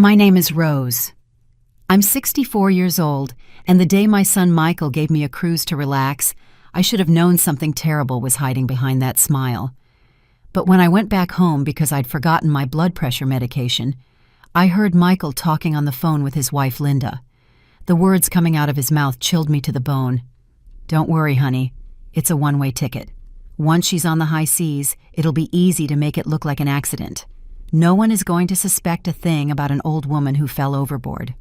My name is Rose. I'm 64 years old, and the day my son Michael gave me a cruise to relax, I should have known something terrible was hiding behind that smile. But when I went back home because I'd forgotten my blood pressure medication, I heard Michael talking on the phone with his wife Linda. The words coming out of his mouth chilled me to the bone. "Don't worry, honey. It's a one-way ticket. Once she's on the high seas, it'll be easy to make it look like an accident. No one is going to suspect a thing about an old woman who fell overboard."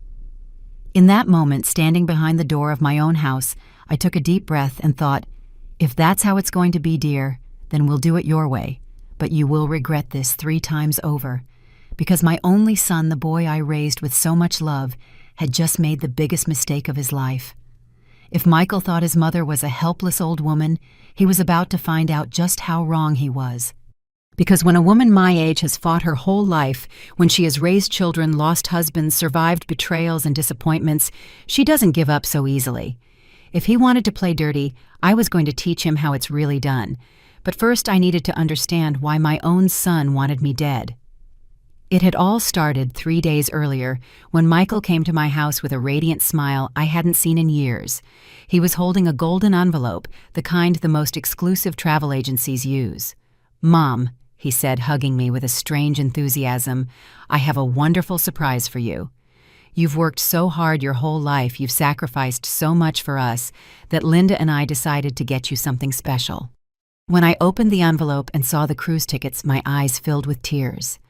In that moment, standing behind the door of my own house, I took a deep breath and thought, if that's how it's going to be, dear, then we'll do it your way. But you will regret this 3 times over. Because my only son, the boy I raised with so much love, had just made the biggest mistake of his life. If Michael thought his mother was a helpless old woman, he was about to find out just how wrong he was. Because when a woman my age has fought her whole life, when she has raised children, lost husbands, survived betrayals and disappointments, she doesn't give up so easily. If he wanted to play dirty, I was going to teach him how it's really done. But first I needed to understand why my own son wanted me dead. It had all started 3 days earlier when Michael came to my house with a radiant smile I hadn't seen in years. He was holding a golden envelope, the kind the most exclusive travel agencies use. "Mom," he said, hugging me with a strange enthusiasm, "I have a wonderful surprise for you. You've worked so hard your whole life, you've sacrificed so much for us, that Linda and I decided to get you something special." When I opened the envelope and saw the cruise tickets, my eyes filled with tears.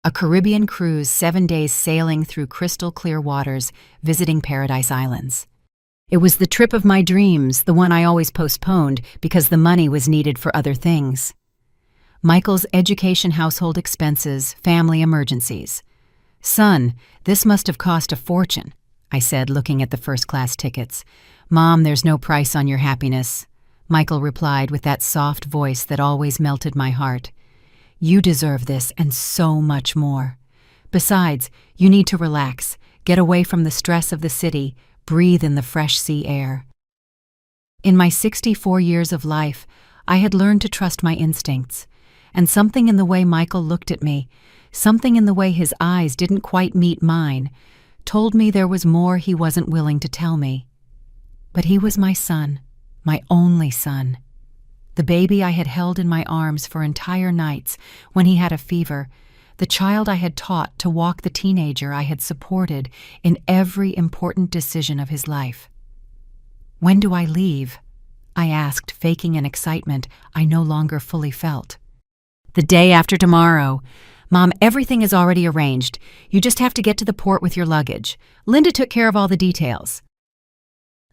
A Caribbean cruise, 7 days sailing through crystal clear waters, visiting Paradise Islands. It was the trip of my dreams, the one I always postponed because the money was needed for other things. Michael's education, household expenses, family emergencies. "Son, this must have cost a fortune," I said, looking at the first-class tickets. "Mom, there's no price on your happiness," Michael replied with that soft voice that always melted my heart. "You deserve this and so much more. Besides, you need to relax, get away from the stress of the city, breathe in the fresh sea air." In my 64 years of life, I had learned to trust my instincts. And something in the way Michael looked at me, something in the way his eyes didn't quite meet mine, told me there was more he wasn't willing to tell me. But he was my son, my only son. The baby I had held in my arms for entire nights when he had a fever, the child I had taught to walk the teenager I had supported in every important decision of his life. "When do I leave?" I asked, faking an excitement I no longer fully felt. "The day after tomorrow. Mom, everything is already arranged. You just have to get to the port with your luggage. Linda took care of all the details."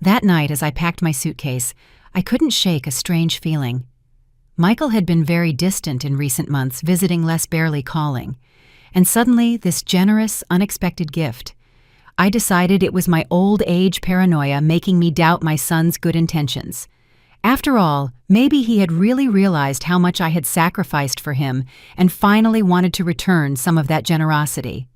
That night, as I packed my suitcase, I couldn't shake a strange feeling. Michael had been very distant in recent months, visiting less, barely calling. And suddenly, this generous, unexpected gift. I decided it was my old age paranoia making me doubt my son's good intentions. After all, maybe he had really realized how much I had sacrificed for him and finally wanted to return some of that generosity.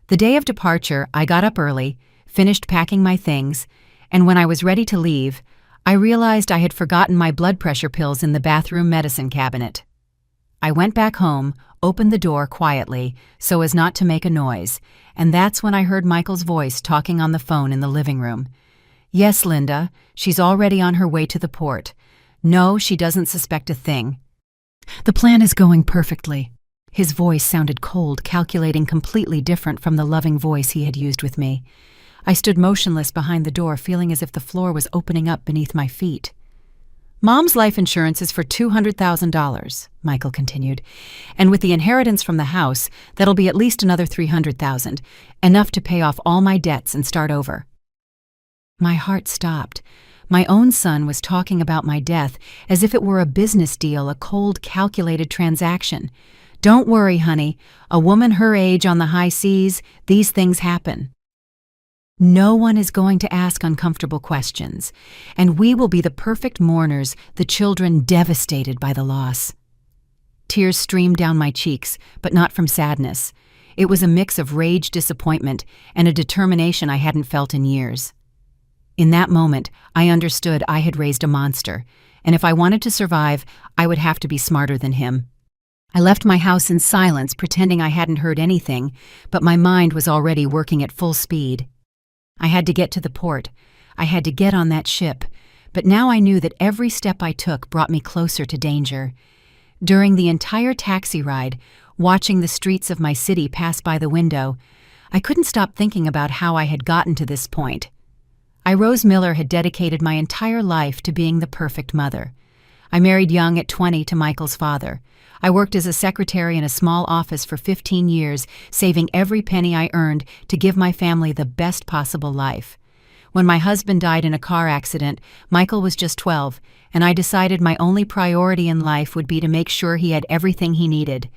The day of departure, I got up early, finished packing my things, and when I was ready to leave, I realized I had forgotten my blood pressure pills in the bathroom medicine cabinet. I went back home, opened the door quietly so as not to make a noise, and that's when I heard Michael's voice talking on the phone in the living room. "Yes, Linda, she's already on her way to the port. No, she doesn't suspect a thing. The plan is going perfectly." His voice sounded cold, calculating, completely different from the loving voice he had used with me. I stood motionless behind the door, feeling as if the floor was opening up beneath my feet. "Mom's life insurance is for $200,000, Michael continued. "And with the inheritance from the house, that'll be at least another $300,000, enough to pay off all my debts and start over." My heart stopped. My own son was talking about my death as if it were a business deal, a cold, calculated transaction. "Don't worry, honey. A woman her age on the high seas, these things happen. No one is going to ask uncomfortable questions, and we will be the perfect mourners, the children devastated by the loss." Tears streamed down my cheeks, but not from sadness. It was a mix of rage, disappointment, and a determination I hadn't felt in years. In that moment, I understood I had raised a monster, and if I wanted to survive, I would have to be smarter than him. I left my house in silence, pretending I hadn't heard anything, but my mind was already working at full speed. I had to get to the port. I had to get on that ship, but now I knew that every step I took brought me closer to danger. During the entire taxi ride, watching the streets of my city pass by the window, I couldn't stop thinking about how I had gotten to this point. Rose Miller had dedicated my entire life to being the perfect mother. I married young at 20 to Michael's father. I worked as a secretary in a small office for 15 years, saving every penny I earned to give my family the best possible life. When my husband died in a car accident, Michael was just 12, and I decided my only priority in life would be to make sure he had everything he needed.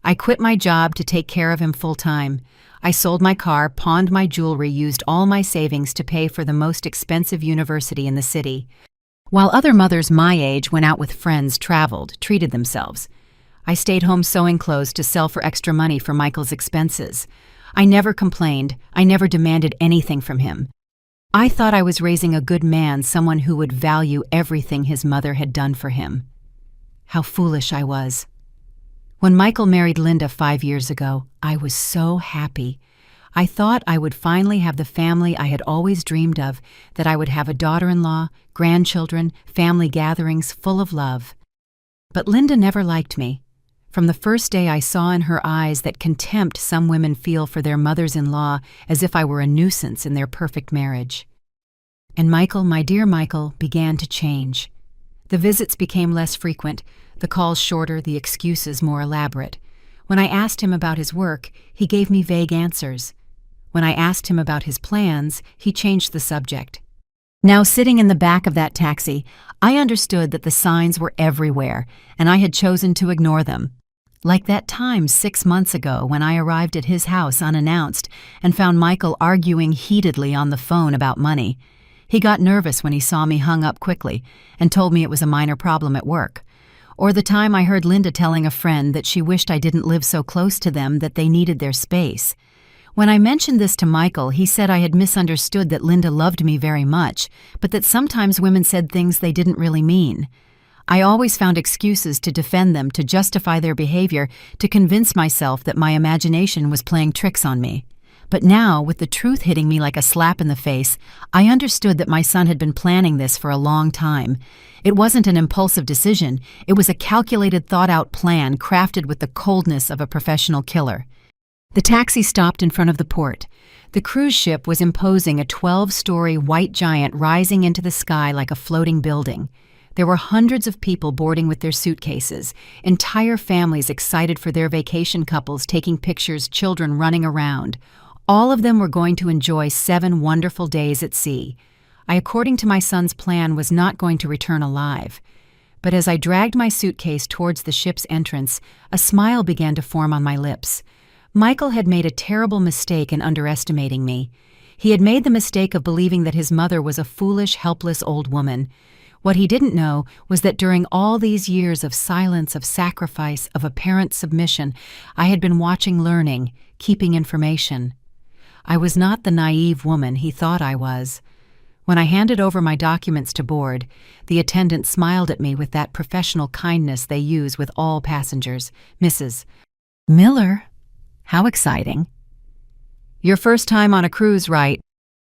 I quit my job to take care of him full-time. I sold my car, pawned my jewelry, used all my savings to pay for the most expensive university in the city. While other mothers my age went out with friends, traveled, treated themselves, I stayed home sewing clothes to sell for extra money for Michael's expenses. I never complained. I never demanded anything from him. I thought I was raising a good man, someone who would value everything his mother had done for him. How foolish I was. When Michael married Linda 5 years ago, I was so happy. I thought I would finally have the family I had always dreamed of, that I would have a daughter-in-law, grandchildren, family gatherings full of love. But Linda never liked me. From the first day I saw in her eyes that contempt some women feel for their mothers-in-law, as if I were a nuisance in their perfect marriage. And Michael, my dear Michael, began to change. The visits became less frequent, the calls shorter, the excuses more elaborate. When I asked him about his work, he gave me vague answers. When I asked him about his plans, he changed the subject. Now, sitting in the back of that taxi, I understood that the signs were everywhere, and I had chosen to ignore them. Like that time 6 months ago when I arrived at his house unannounced and found Michael arguing heatedly on the phone about money. He got nervous when he saw me, hung up quickly, and told me it was a minor problem at work. Or the time I heard Linda telling a friend that she wished I didn't live so close to them, that they needed their space. When I mentioned this to Michael, he said I had misunderstood, that Linda loved me very much, but that sometimes women said things they didn't really mean. I always found excuses to defend them, to justify their behavior, to convince myself that my imagination was playing tricks on me. But now, with the truth hitting me like a slap in the face, I understood that my son had been planning this for a long time. It wasn't an impulsive decision. It was a calculated, thought-out plan crafted with the coldness of a professional killer. The taxi stopped in front of the port. The cruise ship was imposing, a 12-story white giant rising into the sky like a floating building. There were hundreds of people boarding with their suitcases, entire families excited for their vacation, couples taking pictures, children running around. All of them were going to enjoy 7 wonderful days at sea. I, according to my son's plan, was not going to return alive. But as I dragged my suitcase towards the ship's entrance, a smile began to form on my lips. Michael had made a terrible mistake in underestimating me. He had made the mistake of believing that his mother was a foolish, helpless old woman. What he didn't know was that during all these years of silence, of sacrifice, of apparent submission, I had been watching, learning, keeping information. I was not the naive woman he thought I was. When I handed over my documents to board, the attendant smiled at me with that professional kindness they use with all passengers. "Mrs. Miller, how exciting. Your first time on a cruise, right?"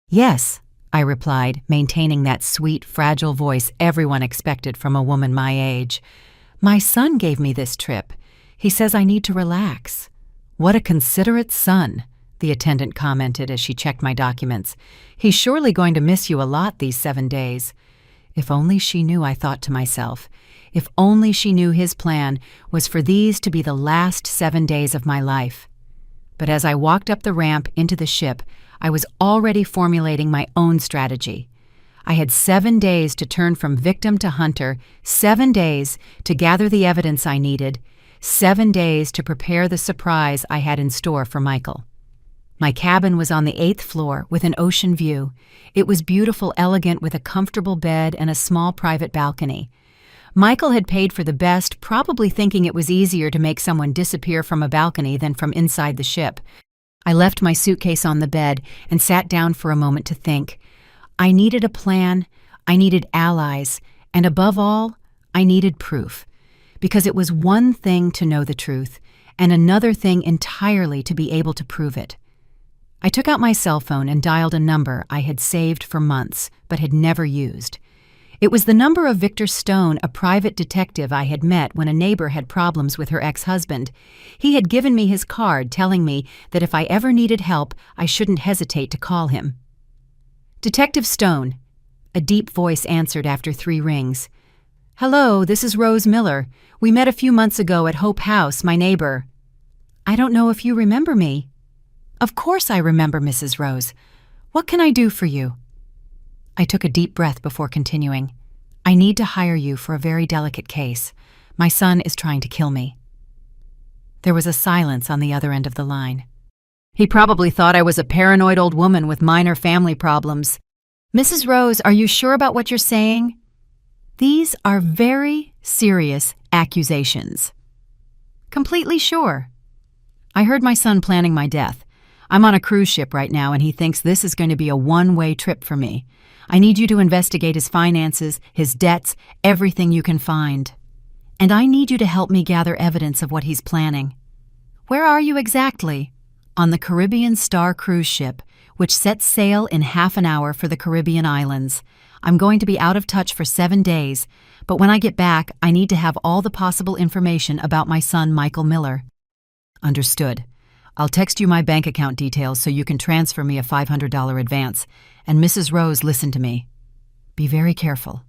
"Yes," I replied, maintaining that sweet, fragile voice everyone expected from a woman my age. "My son gave me this trip. He says I need to relax." "What a considerate son," the attendant commented as she checked my documents. "He's surely going to miss you a lot these 7 days." If only she knew, I thought to myself. If only she knew his plan was for these to be the last 7 days of my life. But as I walked up the ramp into the ship, I was already formulating my own strategy. I had 7 days to turn from victim to hunter, 7 days to gather the evidence I needed, 7 days to prepare the surprise I had in store for Michael. My cabin was on the 8th floor with an ocean view. It was beautiful, elegant, with a comfortable bed and a small private balcony. Michael had paid for the best, probably thinking it was easier to make someone disappear from a balcony than from inside the ship. I left my suitcase on the bed and sat down for a moment to think. I needed a plan, I needed allies, and above all, I needed proof. because it was one thing to know the truth and another thing entirely to be able to prove it. I took out my cell phone and dialed a number I had saved for months but had never used. It was the number of Victor Stone, a private detective I had met when a neighbor had problems with her ex-husband. He had given me his card telling me that if I ever needed help, I shouldn't hesitate to call him. "Detective Stone," a deep voice answered after 3 rings. "Hello, this is Rose Miller. We met a few months ago at Hope House, my neighbor." "I don't know if you remember me." "Of course I remember, Mrs. Rose. What can I do for you?" I took a deep breath before continuing. "I need to hire you for a very delicate case. My son is trying to kill me." There was a silence on the other end of the line. He probably thought I was a paranoid old woman with minor family problems. "Mrs. Rose, are you sure about what you're saying?" "These are very serious accusations." "Completely sure." "I heard my son planning my death. I'm on a cruise ship right now and he thinks this is going to be a one-way trip for me. I need you to investigate his finances, his debts, everything you can find. And I need you to help me gather evidence of what he's planning." "Where are you exactly?" "On the Caribbean Star cruise ship, which sets sail in half an hour for the Caribbean islands. I'm going to be out of touch for 7 days, but when I get back, I need to have all the possible information about my son, Michael Miller." "Understood. I'll text you my bank account details so you can transfer me a $500 advance. And Mrs. Rose, listen to me. Be very careful.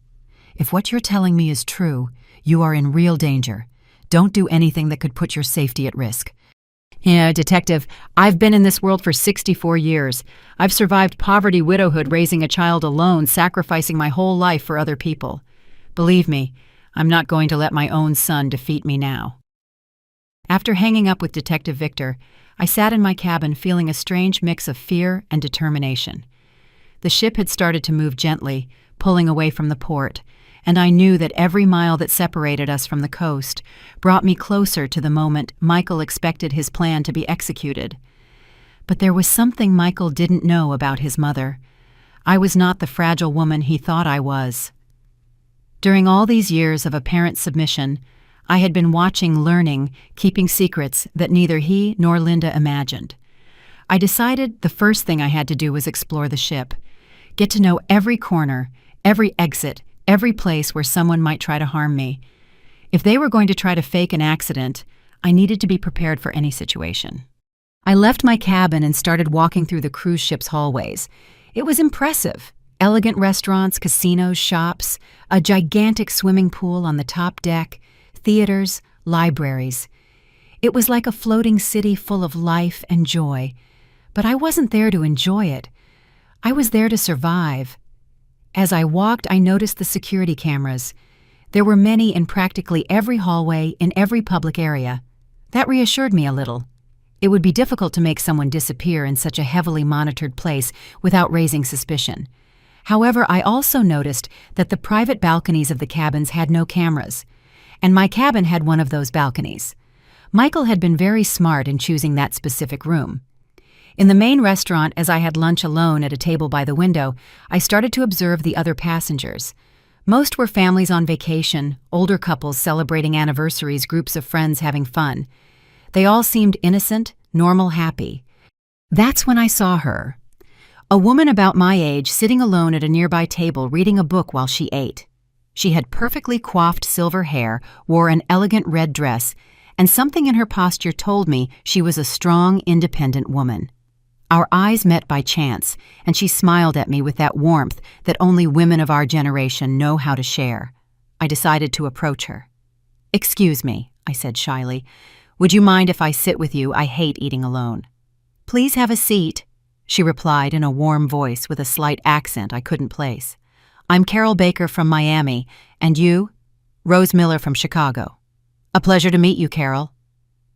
If what you're telling me is true, you are in real danger. Don't do anything that could put your safety at risk." "Yeah, Detective, I've been in this world for 64 years. I've survived poverty, widowhood, raising a child alone, sacrificing my whole life for other people. Believe me, I'm not going to let my own son defeat me now." After hanging up with Detective Victor, I sat in my cabin feeling a strange mix of fear and determination. The ship had started to move gently, pulling away from the port, and I knew that every mile that separated us from the coast brought me closer to the moment Michael expected his plan to be executed. But there was something Michael didn't know about his mother. I was not the fragile woman he thought I was. During all these years of apparent submission, I had been watching, learning, keeping secrets that neither he nor Linda imagined. I decided the first thing I had to do was explore the ship, get to know every corner, every exit, every place where someone might try to harm me. If they were going to try to fake an accident, I needed to be prepared for any situation. I left my cabin and started walking through the cruise ship's hallways. It was impressive. Elegant restaurants, casinos, shops, a gigantic swimming pool on the top deck, theaters, libraries. It was like a floating city full of life and joy. But I wasn't there to enjoy it. I was there to survive. As I walked, I noticed the security cameras. There were many in practically every hallway, in every public area. That reassured me a little. It would be difficult to make someone disappear in such a heavily monitored place without raising suspicion. However, I also noticed that the private balconies of the cabins had no cameras, and my cabin had one of those balconies. Michael had been very smart in choosing that specific room. In the main restaurant, as I had lunch alone at a table by the window, I started to observe the other passengers. Most were families on vacation, older couples celebrating anniversaries, groups of friends having fun. They all seemed innocent, normal, happy. That's when I saw her. A woman about my age sitting alone at a nearby table reading a book while she ate. She had perfectly coiffed silver hair, wore an elegant red dress, and something in her posture told me she was a strong, independent woman. Our eyes met by chance, and she smiled at me with that warmth that only women of our generation know how to share. I decided to approach her. "Excuse me," I said shyly. "Would you mind if I sit with you? I hate eating alone." "Please have a seat," she replied in a warm voice with a slight accent I couldn't place. "I'm Carol Baker from Miami, and you?" "Rose Miller from Chicago." "A pleasure to meet you, Carol."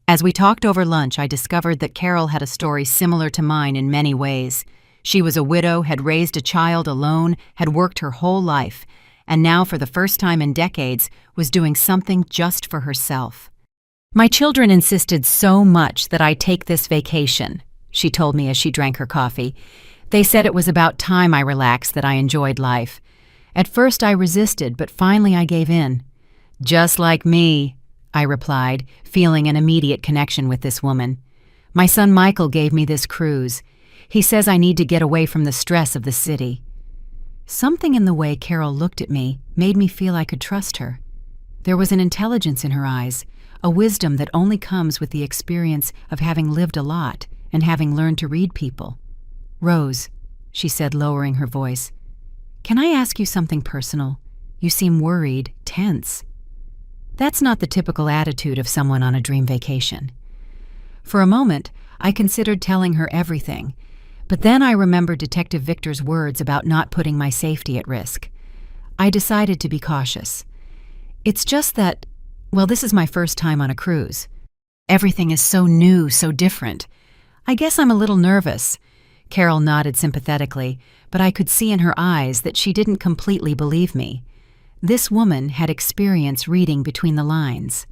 As we talked over lunch, I discovered that Carol had a story similar to mine in many ways. She was a widow, had raised a child alone, had worked her whole life, and now for the first time in decades was doing something just for herself. "My children insisted so much that I take this vacation," she told me as she drank her coffee. "They said it was about time I relaxed, that I enjoyed life. At first I resisted, but finally I gave in." "Just like me," I replied, feeling an immediate connection with this woman. My son Michael gave me this cruise. He says I need to get away from the stress of the city. Something in the way Carol looked at me made me feel I could trust her. There was an intelligence in her eyes, a wisdom that only comes with the experience of having lived a lot and having learned to read people. "Rose," she said, lowering her voice, "can I ask you something personal? You seem worried, tense." That's not the typical attitude of someone on a dream vacation. For a moment, I considered telling her everything, but then I remembered Detective Victor's words about not putting my safety at risk. I decided to be cautious. It's just that, well, this is my first time on a cruise. Everything is so new, so different. I guess I'm a little nervous. Carol nodded sympathetically, but I could see in her eyes that she didn't completely believe me. This woman had experience reading between the lines.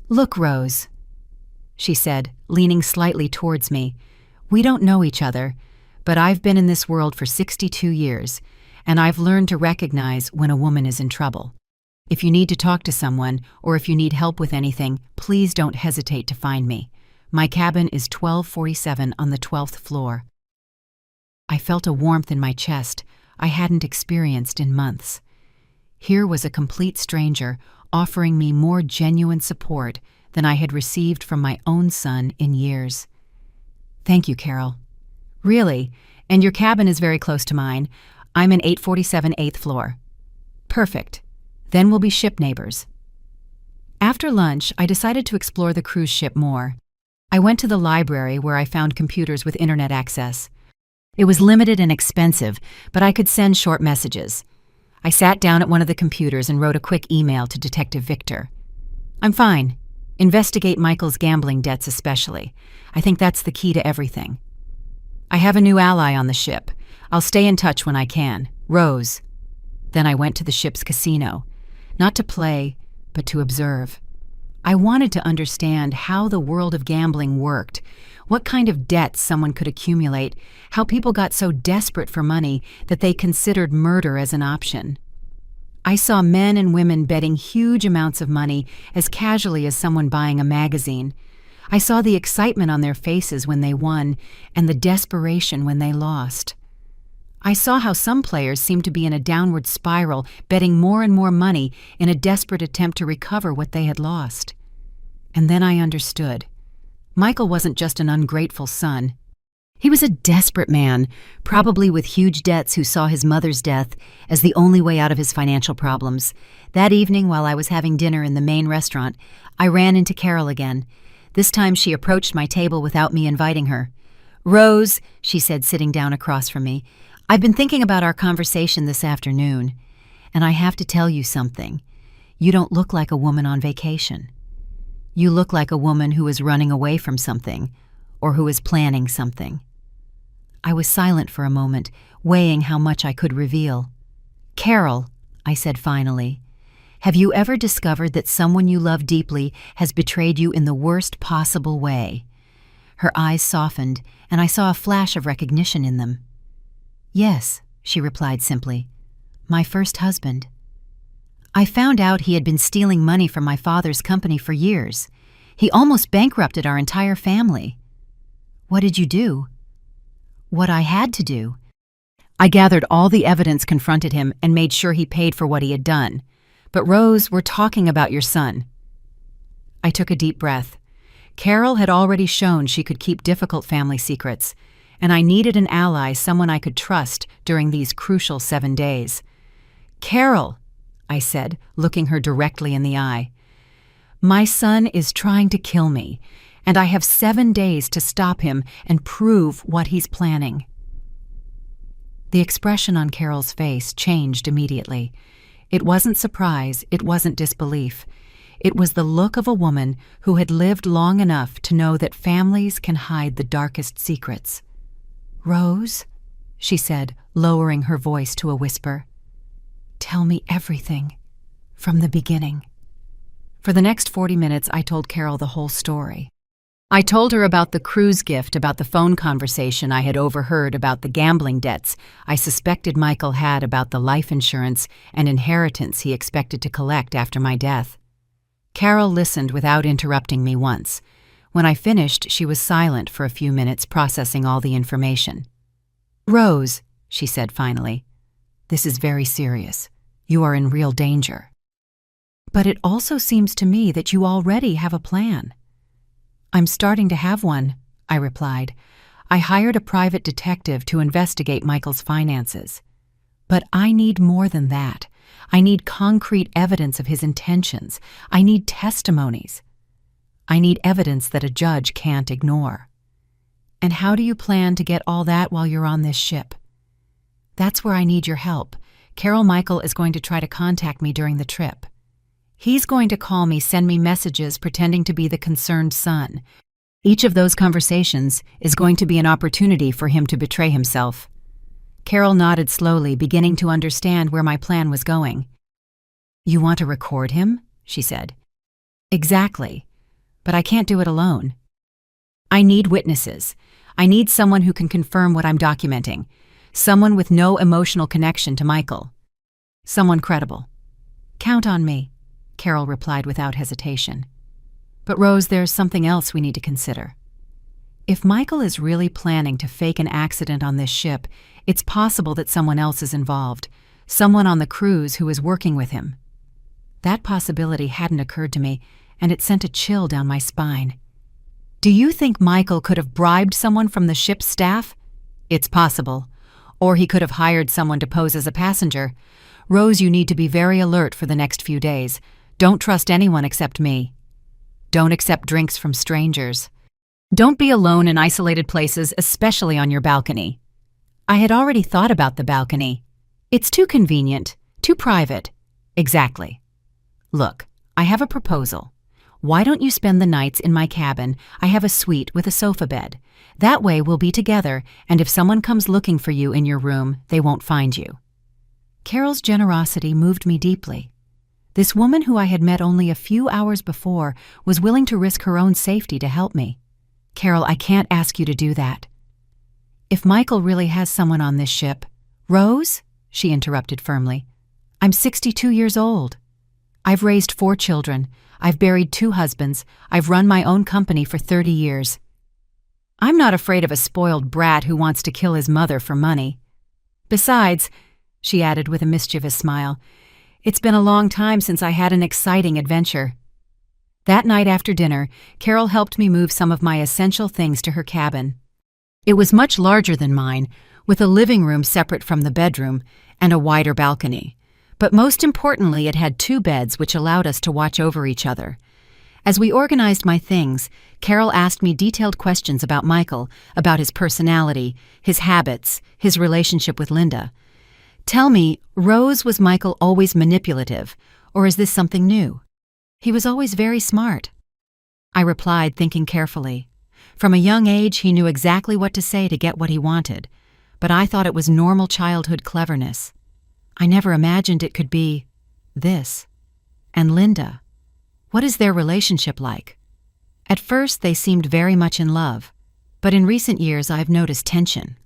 "Look, Rose," she said, leaning slightly towards me. "We don't know each other, but I've been in this world for 62 years, and I've learned to recognize when a woman is in trouble. If you need to talk to someone, or if you need help with anything, please don't hesitate to find me. My cabin is 1247 on the 12th floor." I felt a warmth in my chest I hadn't experienced in months. Here was a complete stranger offering me more genuine support than I had received from my own son in years. "Thank you, Carol." "Really? And your cabin is very close to mine. I'm in 847 8th floor." "Perfect. Then we'll be ship neighbors." After lunch, I decided to explore the cruise ship more. I went to the library where I found computers with internet access. It was limited and expensive, but I could send short messages. I sat down at one of the computers and wrote a quick email to Detective Victor. "I'm fine. Investigate Michael's gambling debts especially. I think that's the key to everything. I have a new ally on the ship. I'll stay in touch when I can. Rose." Then I went to the ship's casino, not to play, but to observe. I wanted to understand how the world of gambling worked, what kind of debts someone could accumulate, how people got so desperate for money that they considered murder as an option. I saw men and women betting huge amounts of money as casually as someone buying a magazine. I saw the excitement on their faces when they won and the desperation when they lost. I saw how some players seemed to be in a downward spiral, betting more and more money in a desperate attempt to recover what they had lost. And then I understood. Michael wasn't just an ungrateful son. He was a desperate man, probably with huge debts, who saw his mother's death as the only way out of his financial problems. That evening, while I was having dinner in the main restaurant, I ran into Carol again. This time she approached my table without me inviting her. "Rose," she said, sitting down across from me, "I've been thinking about our conversation this afternoon, and I have to tell you something. You don't look like a woman on vacation. You look like a woman who is running away from something, or who is planning something." I was silent for a moment, weighing how much I could reveal. "Carol," I said finally, "have you ever discovered that someone you love deeply has betrayed you in the worst possible way?" Her eyes softened, and I saw a flash of recognition in them. "Yes," she replied simply. "My first husband. I found out he had been stealing money from my father's company for years. He almost bankrupted our entire family." "What did you do?" "What I had to do. I gathered all the evidence, confronted him, and made sure he paid for what he had done. But Rose, we're talking about your son." I took a deep breath. Carol had already shown she could keep difficult family secrets, and I needed an ally, someone I could trust during these crucial 7 days. "Carol," I said, looking her directly in the eye, "my son is trying to kill me, and I have 7 days to stop him and prove what he's planning." The expression on Carol's face changed immediately. It wasn't surprise, it wasn't disbelief. It was the look of a woman who had lived long enough to know that families can hide the darkest secrets. "Rose," she said, lowering her voice to a whisper, "tell me everything, from the beginning." For the next 40 minutes, I told Carol the whole story. I told her about the cruise gift, about the phone conversation I had overheard, about the gambling debts I suspected Michael had, about the life insurance and inheritance he expected to collect after my death. Carol listened without interrupting me once. When I finished, she was silent for a few minutes, processing all the information. "Rose," she said finally, "this is very serious. You are in real danger." "But it also seems to me that you already have a plan." "I'm starting to have one," I replied. "I hired a private detective to investigate Michael's finances. But I need more than that. I need concrete evidence of his intentions. I need testimonies. I need evidence that a judge can't ignore." "And how do you plan to get all that while you're on this ship?" "That's where I need your help. Carol Michael is going to try to contact me during the trip. He's going to call me, send me messages pretending to be the concerned son. Each of those conversations is going to be an opportunity for him to betray himself." Carol nodded slowly, beginning to understand where my plan was going. "You want to record him?" she said. "Exactly. But I can't do it alone. I need witnesses. I need someone who can confirm what I'm documenting. Someone with no emotional connection to Michael. Someone credible." "Count on me," Carol replied without hesitation. "But Rose, there's something else we need to consider. If Michael is really planning to fake an accident on this ship, it's possible that someone else is involved, someone on the cruise who is working with him." That possibility hadn't occurred to me, and it sent a chill down my spine. "Do you think Michael could have bribed someone from the ship's staff?" "It's possible. Or he could have hired someone to pose as a passenger. Rose, you need to be very alert for the next few days. Don't trust anyone except me. Don't accept drinks from strangers. Don't be alone in isolated places, especially on your balcony." I had already thought about the balcony. "It's too convenient, too private." "Exactly. Look, I have a proposal. Why don't you spend the nights in my cabin? I have a suite with a sofa bed. That way we'll be together, and if someone comes looking for you in your room, they won't find you." Carol's generosity moved me deeply. This woman who I had met only a few hours before was willing to risk her own safety to help me. "Carol, I can't ask you to do that." "If Michael really has someone on this ship—" "Rose," she interrupted firmly, "I'm 62 years old. I've raised 4 children. I've buried 2 husbands. I've run my own company for 30 years. I'm not afraid of a spoiled brat who wants to kill his mother for money. Besides," she added with a mischievous smile, "it's been a long time since I had an exciting adventure." That night after dinner, Carol helped me move some of my essential things to her cabin. It was much larger than mine, with a living room separate from the bedroom and a wider balcony. But most importantly, it had 2 beds which allowed us to watch over each other. As we organized my things, Carol asked me detailed questions about Michael, about his personality, his habits, his relationship with Linda. "Tell me, Rose, was Michael always manipulative, or is this something new?" "He was always very smart," I replied, thinking carefully. From a young age, he knew exactly what to say to get what he wanted, but I thought it was normal childhood cleverness. I never imagined it could be this. "And Linda, what is their relationship like?" "At first, they seemed very much in love, but in recent years, I've noticed tension.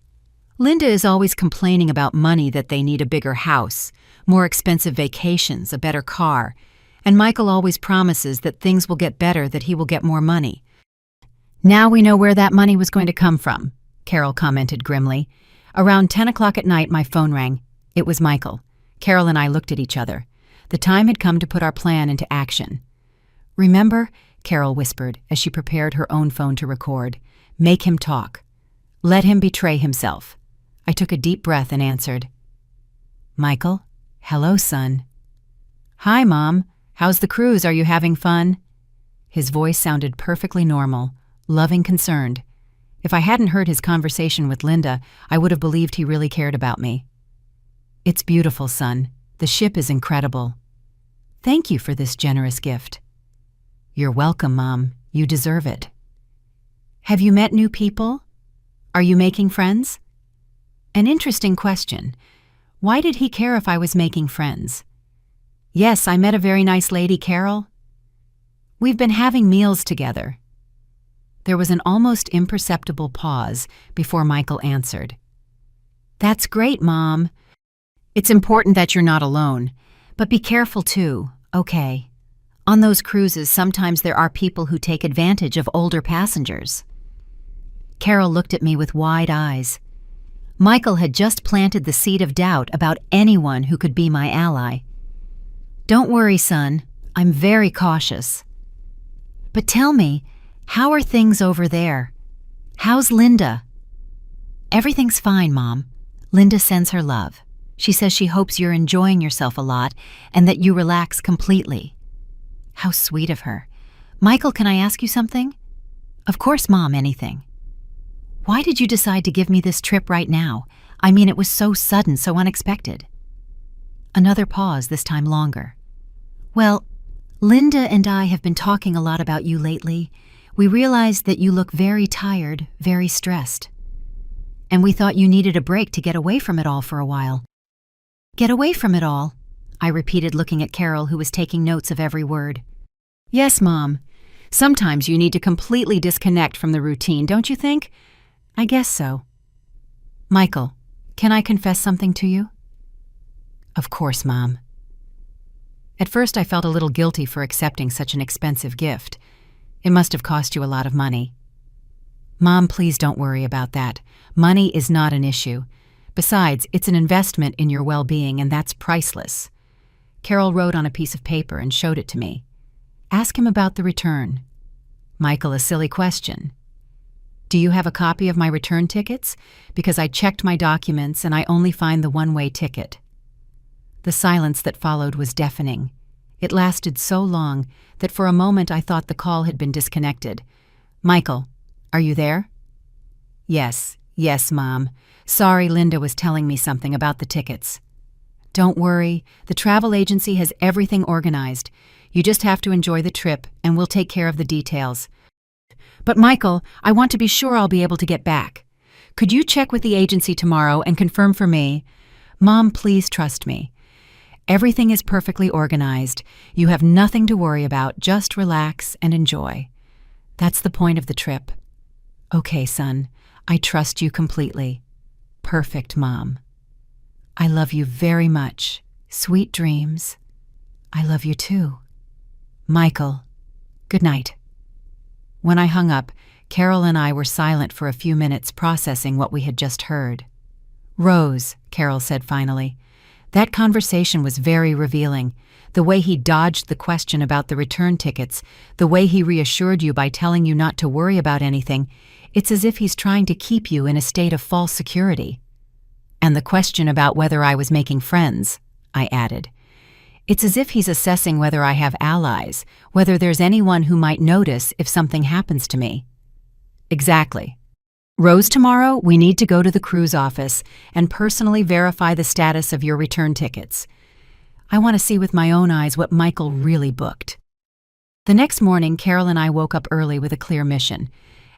Linda is always complaining about money, that they need a bigger house, more expensive vacations, a better car, and Michael always promises that things will get better, that he will get more money." "Now we know where that money was going to come from," Carol commented grimly. Around 10 o'clock at night, my phone rang. It was Michael. Carol and I looked at each other. The time had come to put our plan into action. "Remember," Carol whispered as she prepared her own phone to record, "make him talk. Let him betray himself." I took a deep breath and answered, "Michael, hello, son." "Hi, Mom. How's the cruise? Are you having fun?" His voice sounded perfectly normal, loving, concerned. If I hadn't heard his conversation with Linda, I would have believed he really cared about me. "It's beautiful, son. The ship is incredible. Thank you for this generous gift." "You're welcome, Mom. You deserve it." "Have you met new people? Are you making friends?" An interesting question. Why did he care if I was making friends? "Yes, I met a very nice lady, Carol. We've been having meals together." There was an almost imperceptible pause before Michael answered. "That's great, Mom. It's important that you're not alone, but be careful too, okay? On those cruises, sometimes there are people who take advantage of older passengers. Carol looked at me with wide eyes. Michael had just planted the seed of doubt about anyone who could be my ally. Don't worry, son. I'm very cautious. But tell me, how are things over there? How's Linda? Everything's fine, Mom. Linda sends her love. She says she hopes you're enjoying yourself a lot and that you relax completely. How sweet of her. Michael, can I ask you something? Of course, Mom, anything. Why did you decide to give me this trip right now? I mean, it was so sudden, so unexpected. Another pause, this time longer. Well, Linda and I have been talking a lot about you lately. We realized that you look very tired, very stressed. And we thought you needed a break to get away from it all for a while. Get away from it all, I repeated, looking at Carol, who was taking notes of every word. Yes, Mom. Sometimes you need to completely disconnect from the routine, don't you think? I guess so. Michael, can I confess something to you? Of course, Mom. At first I felt a little guilty for accepting such an expensive gift. It must have cost you a lot of money. Mom, please don't worry about that. Money is not an issue. Besides, it's an investment in your well-being, and that's priceless. Carol wrote on a piece of paper and showed it to me. Ask him about the return. Michael, a silly question. Do you have a copy of my return tickets? Because I checked my documents and I only find the one-way ticket. The silence that followed was deafening. It lasted so long that for a moment I thought the call had been disconnected. Michael, are you there? Yes, Mom. Sorry, Linda was telling me something about the tickets. Don't worry, the travel agency has everything organized. You just have to enjoy the trip and we'll take care of the details. But Michael, I want to be sure I'll be able to get back. Could you check with the agency tomorrow and confirm for me? Mom, please trust me. Everything is perfectly organized. You have nothing to worry about. Just relax and enjoy. That's the point of the trip. Okay, son. I trust you completely. Perfect, Mom. I love you very much. Sweet dreams. I love you too. Michael, good night. When I hung up, Carol and I were silent for a few minutes, processing what we had just heard. Rose, Carol said finally, that conversation was very revealing. The way he dodged the question about the return tickets, the way he reassured you by telling you not to worry about anything, it's as if he's trying to keep you in a state of false security. And the question about whether I was making friends, I added. It's as if he's assessing whether I have allies, whether there's anyone who might notice if something happens to me. Exactly. Rose, tomorrow we need to go to the cruise office and personally verify the status of your return tickets. I want to see with my own eyes what Michael really booked. The next morning, Carol and I woke up early with a clear mission.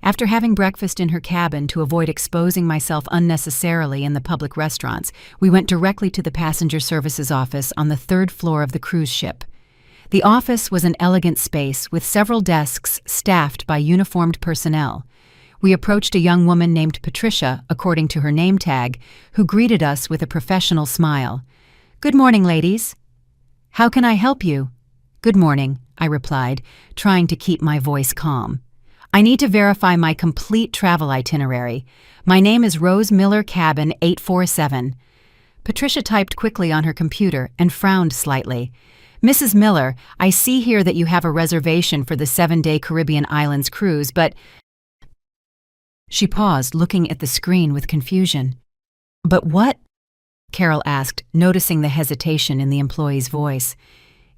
After having breakfast in her cabin to avoid exposing myself unnecessarily in the public restaurants, we went directly to the passenger services office on the 3rd floor of the cruise ship. The office was an elegant space with several desks staffed by uniformed personnel. We approached a young woman named Patricia, according to her name tag, who greeted us with a professional smile. Good morning, ladies. How can I help you? Good morning, I replied, trying to keep my voice calm. I need to verify my complete travel itinerary. My name is Rose Miller, cabin 847. Patricia typed quickly on her computer and frowned slightly. Mrs. Miller, I see here that you have a reservation for the 7-day Caribbean Islands cruise, but... She paused, looking at the screen with confusion. But what? Carol asked, noticing the hesitation in the employee's voice.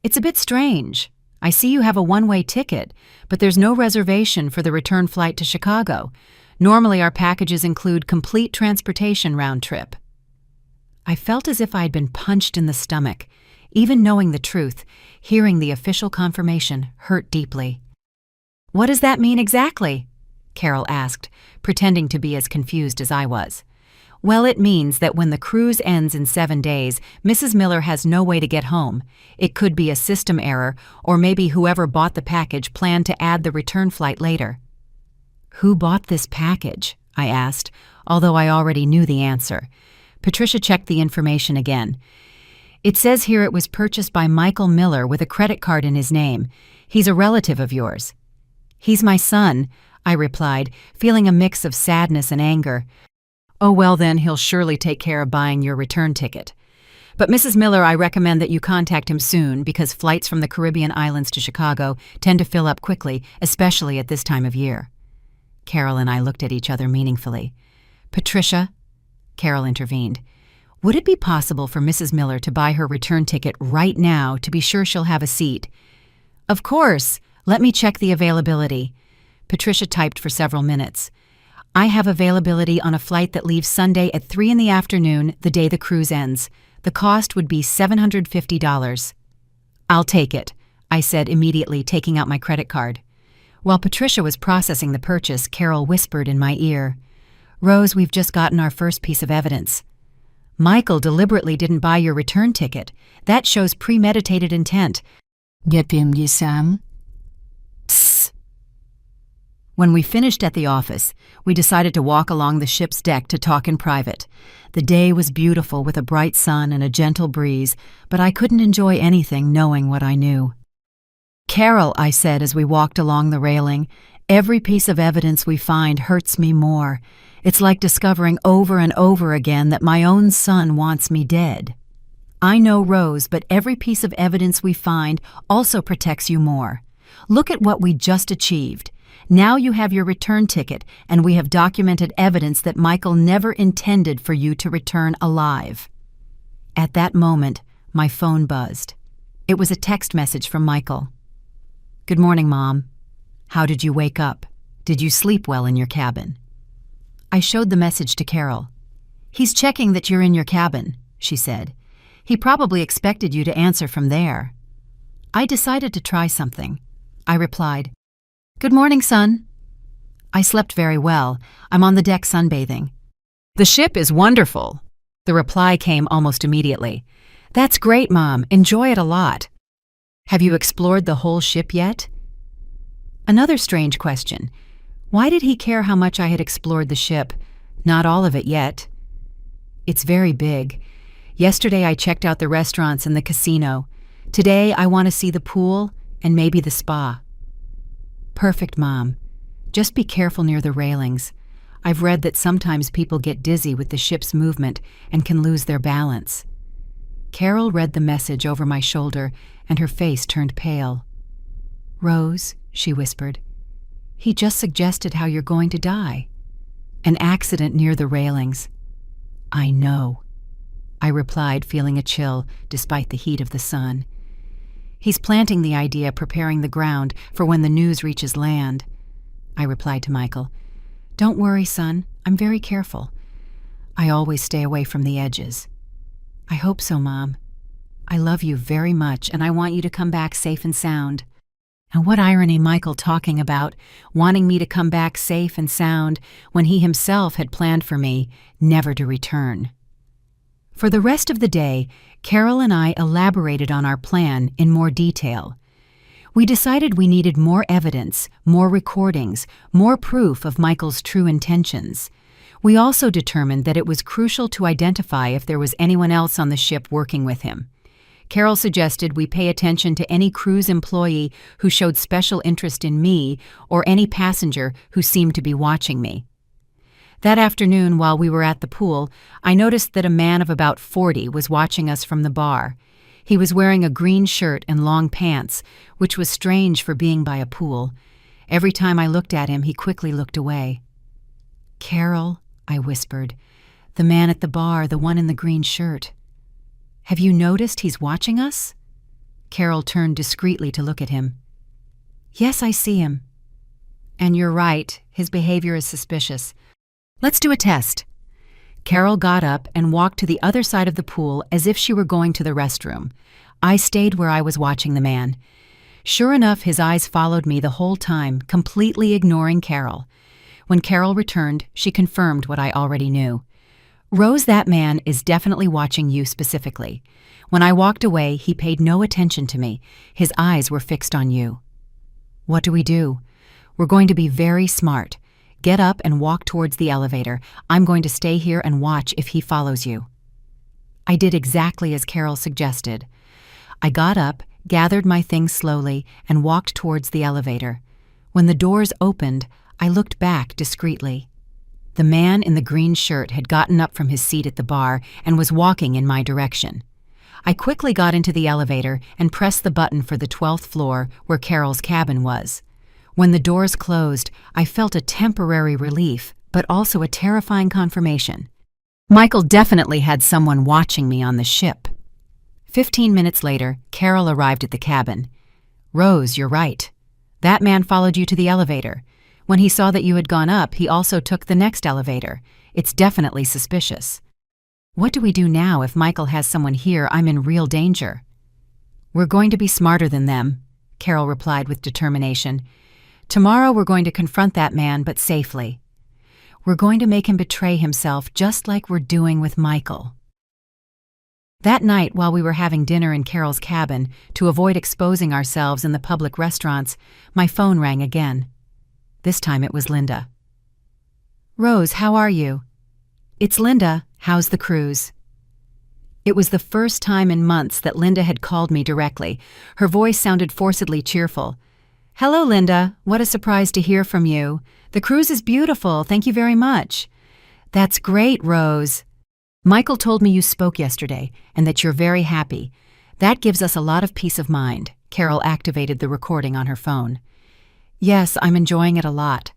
It's a bit strange. I see you have a one-way ticket, but there's no reservation for the return flight to Chicago. Normally our packages include complete transportation round trip. I felt as if I had been punched in the stomach. Even knowing the truth, hearing the official confirmation hurt deeply. What does that mean exactly? Carol asked, pretending to be as confused as I was. Well, it means that when the cruise ends in 7 days, Mrs. Miller has no way to get home. It could be a system error, or maybe whoever bought the package planned to add the return flight later. Who bought this package? I asked, although I already knew the answer. Patricia checked the information again. It says here it was purchased by Michael Miller with a credit card in his name. He's a relative of yours." "He's my son," I replied, feeling a mix of sadness and anger. "Oh, well then, he'll surely take care of buying your return ticket. But Mrs. Miller, I recommend that you contact him soon because flights from the Caribbean islands to Chicago tend to fill up quickly, especially at this time of year." Carol and I looked at each other meaningfully. "Patricia," Carol intervened, "would it be possible for Mrs. Miller to buy her return ticket right now to be sure she'll have a seat?" "Of course. Let me check the availability." Patricia typed for several minutes. "I have availability on a flight that leaves Sunday at 3 in the afternoon, the day the cruise ends. The cost would be $750. "I'll take it," I said immediately, taking out my credit card. While Patricia was processing the purchase, Carol whispered in my ear, "Rose, we've just gotten our first piece of evidence. Michael deliberately didn't buy your return ticket. That shows premeditated intent." Yapayım Sam? Psst. When we finished at the office, we decided to walk along the ship's deck to talk in private. The day was beautiful with a bright sun and a gentle breeze, but I couldn't enjoy anything knowing what I knew. "Carol," I said as we walked along the railing, "every piece of evidence we find hurts me more. It's like discovering over and over again that my own son wants me dead. I know, Rose, but every piece of evidence we find also protects you more. Look at what we just achieved. Now you have your return ticket, and we have documented evidence that Michael never intended for you to return alive." At that moment, my phone buzzed. It was a text message from Michael. "Good morning, Mom. How did you wake up? Did you sleep well in your cabin?" I showed the message to Carol. "He's checking that you're in your cabin," she said. "He probably expected you to answer from there." I decided to try something. I replied, "Good morning, son. I slept very well. I'm on the deck sunbathing." "The ship is wonderful." The reply came almost immediately. "That's great, Mom. Enjoy it a lot." "Have you explored the whole ship yet?" Another strange question. Why did he care how much I had explored the ship? Not all of it yet. "It's very big. Yesterday I checked out the restaurants and the casino. Today I want to see the pool and maybe the spa." "Perfect, Mom. Just be careful near the railings. I've read that sometimes people get dizzy with the ship's movement and can lose their balance." Carol read the message over my shoulder, and her face turned pale. "Rose," she whispered, "he just suggested how you're going to die. An accident near the railings." "I know," I replied, feeling a chill despite the heat of the sun. "He's planting the idea, preparing the ground for when the news reaches land," I replied to Michael. "Don't worry, son. I'm very careful. I always stay away from the edges." "I hope so, Mom. I love you very much, and I want you to come back safe and sound." And what irony, Michael talking about wanting me to come back safe and sound when he himself had planned for me never to return. For the rest of the day, Carol and I elaborated on our plan in more detail. We decided we needed more evidence, more recordings, more proof of Michael's true intentions. We also determined that it was crucial to identify if there was anyone else on the ship working with him. Carol suggested we pay attention to any cruise employee who showed special interest in me or any passenger who seemed to be watching me. That afternoon, while we were at the pool, I noticed that a man of about 40 was watching us from the bar. He was wearing a green shirt and long pants, which was strange for being by a pool. Every time I looked at him, he quickly looked away. "Carol," I whispered, "the man at the bar, the one in the green shirt. Have you noticed he's watching us?" Carol turned discreetly to look at him. "Yes, I see him." "And you're right, his behavior is suspicious. Let's do a test." Carol got up and walked to the other side of the pool as if she were going to the restroom. I stayed where I was watching the man. Sure enough, his eyes followed me the whole time, completely ignoring Carol. When Carol returned, she confirmed what I already knew. "Rose, that man is definitely watching you specifically. When I walked away, he paid no attention to me. His eyes were fixed on you." "What do we do?" "We're going to be very smart. Get up and walk towards the elevator. I'm going to stay here and watch if he follows you." I did exactly as Carol suggested. I got up, gathered my things slowly, and walked towards the elevator. When the doors opened, I looked back discreetly. The man in the green shirt had gotten up from his seat at the bar and was walking in my direction. I quickly got into the elevator and pressed the button for the 12th floor where Carol's cabin was. When the doors closed, I felt a temporary relief, but also a terrifying confirmation. Michael definitely had someone watching me on the ship. 15 minutes later, Carol arrived at the cabin. "Rose, you're right. That man followed you to the elevator. When he saw that you had gone up, he also took the next elevator. It's definitely suspicious. What do we do now if Michael has someone here? I'm in real danger." "We're going to be smarter than them," Carol replied with determination. "Tomorrow we're going to confront that man, but safely. We're going to make him betray himself just like we're doing with Michael." That night, while we were having dinner in Carol's cabin, to avoid exposing ourselves in the public restaurants, my phone rang again. This time it was Linda. "Rose, how are you?" "It's Linda. How's the cruise?" It was the first time in months that Linda had called me directly. Her voice sounded forcedly cheerful. "Hello, Linda. What a surprise to hear from you. The cruise is beautiful. Thank you very much." "That's great, Rose. Michael told me you spoke yesterday and that you're very happy. That gives us a lot of peace of mind." Carol activated the recording on her phone. "Yes, I'm enjoying it a lot.